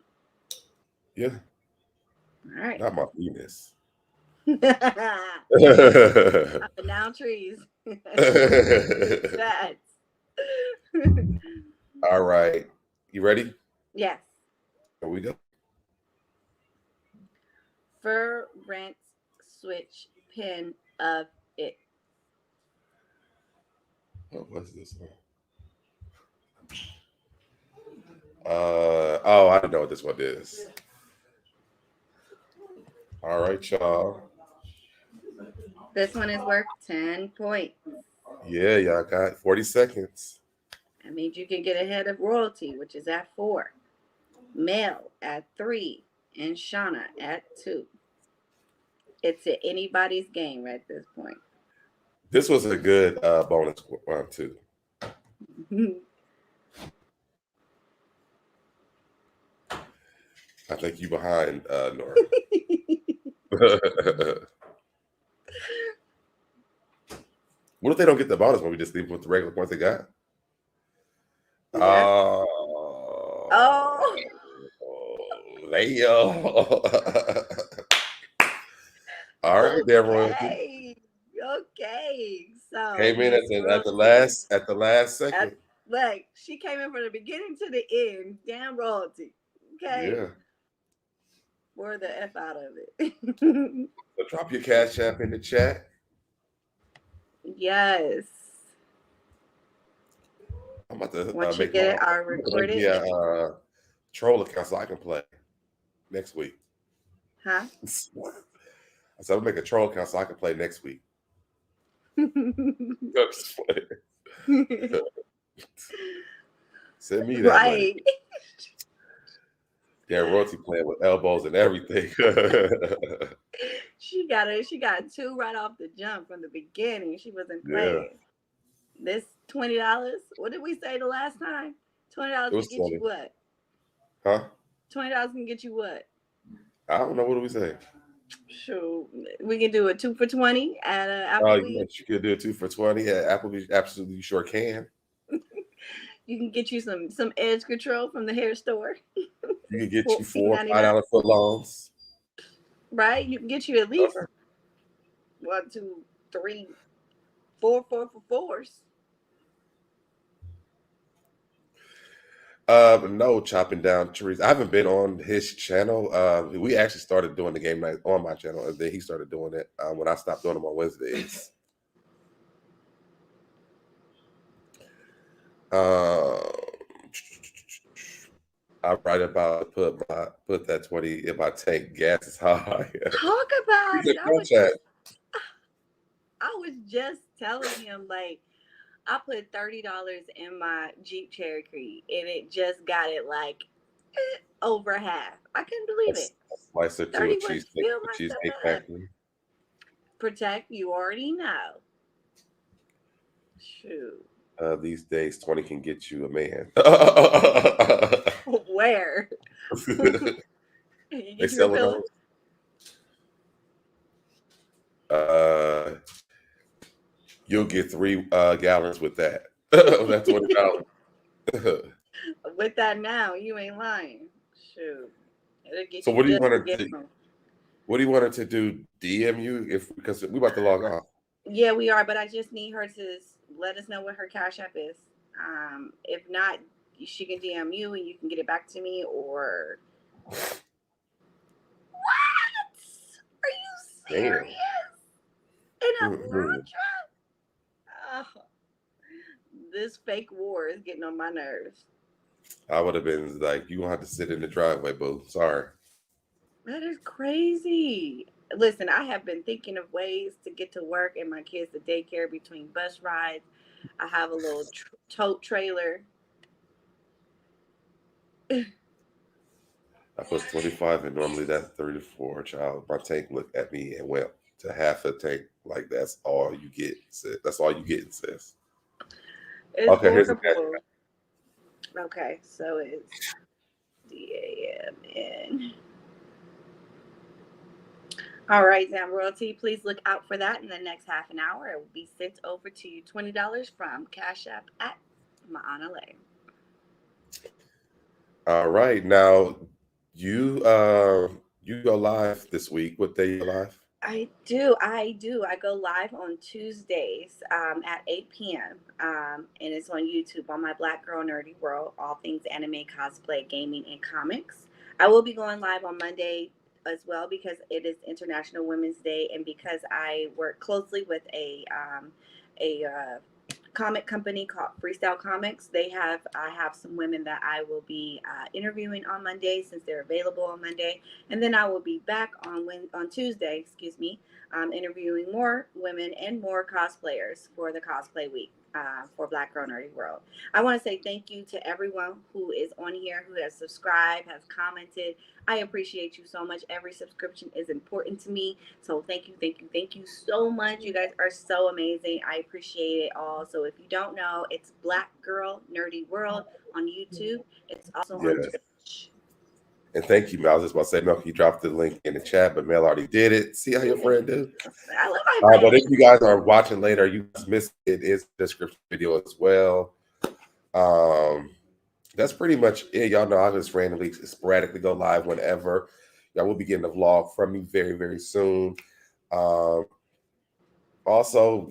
Yeah. All right. Not my penis. Now trees. All right. You ready? Yes. Here we go. For rent switch pin of it. What's this one? Oh, I don't know what this one is. All right, y'all. This one is worth 10 points. Yeah, y'all got 40 seconds. That means you can get ahead of royalty, which is at 4. Mel at 3. And Shauna at 2. It's anybody's game at this point. This was a good bonus one, too. I think you behind, Nora. What if they don't get the bonus one? We just leave with the regular points they got? Yeah. Oh. Leo. All right, there, royalty. Okay. So Came in at the last second. Look, she came in from the beginning to the end. Damn royalty. Okay. Yeah. Wore the F out of it. So drop your Cash App in the chat. Yes. I'm about to once make you get it, I'll record it. Yeah, troll account so I can play next week. Huh? I said I'll make a troll account so I can play next week. Send me that. Right. Money. Yeah, royalty playing with elbows and everything. She got 2 right off the jump from the beginning. She wasn't playing. Yeah. This $20. What did we say the last time? $20 can get 20. You what? Huh? $20 can get you what? I don't know. What do we say? Sure, we can do a 2 for $20 at Applebee's. Yes, you can do a 2 for $20 at Applebee's. Absolutely, you sure can. You can get you some edge control from the hair store. You can get you $4 $5 foot longs. Right? You can get you at least 1, 2, 3, 4 for $4s. No, chopping down trees. I haven't been on his channel. We actually started doing the game night on my channel, and then he started doing it when I stopped doing them on Wednesdays. I write about put that 20 in my tank. Gas is high. Talk about it. I was just telling him, like, I put $30 in my Jeep Cherokee, and it just got it like over half. I couldn't believe it. Slice it to a cheesecake factory. Protect, you already know. Shoot. These days, 20 can get you a man. Where? They sell it. You'll get 3 gallons with that. That's $20. With that now, you ain't lying. Shoot. So what do you want her to do? What do you want her to do? DM you because we about to log off. Yeah, we are, but I just need her to let us know what her Cash App is. If not, she can DM you and you can get it back to me. Or what? Are you serious? In a road trip? Oh, this fake war is getting on my nerves. I would have been like, you gonna have to sit in the driveway, boo. Sorry. That is crazy. Listen, I have been thinking of ways to get to work and my kids to daycare between bus rides. I have a little tote trailer. I put 25 and normally that's 34. Child, my tank looked at me and went to half a tank. Like that's all you get, sis. That's all you get, sis. Okay, here's the cash. Okay, so it's DAMN. All right, Zam Royalty, please look out for that in the next half an hour. It will be sent over to you $20 from Cash App at Mahonale. All right, now you go live this week. What day you live? I do. I go live on Tuesdays at 8 p.m. And it's on YouTube on my Black Girl Nerdy World, all things anime, cosplay, gaming, and comics. I will be going live on Monday as well because it is International Women's Day, and because I work closely with a comic company called Freestyle Comics. I have some women that I will be interviewing on Monday, since they're available on Monday, and then I will be back on Tuesday, excuse me, interviewing more women and more cosplayers for the cosplay week. For Black Girl Nerdy World. I want to say thank you to everyone who is on here, who has subscribed, has commented. I appreciate you so much. Every subscription is important to me. So thank you, thank you, thank you so much. You guys are so amazing. I appreciate it all. So if you don't know, it's Black Girl Nerdy World on YouTube. It's also on Yes. Twitch. And thank you, Mel. I was just about to say, Mel, you dropped the link in the chat, but Mel already did it. See how your friend did? I love my friend. But if you guys are watching later, you guys missed it. It is a description video as well. That's pretty much it. Y'all know I just randomly, sporadically go live whenever. Y'all will be getting a vlog from me very, very soon. Also,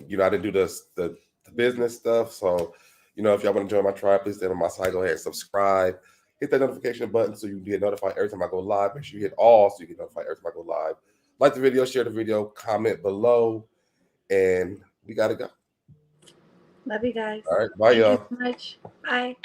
I didn't do the business stuff. So, if y'all want to join my tribe, please stay on my side. Go ahead and subscribe. Hit that notification button so you can get notified every time I go live. Make sure you hit all so you get notified every time I go live. Like the video, share the video, comment below, and we got to go. Love you guys. All right. Bye, Thank y'all. you so much. Bye.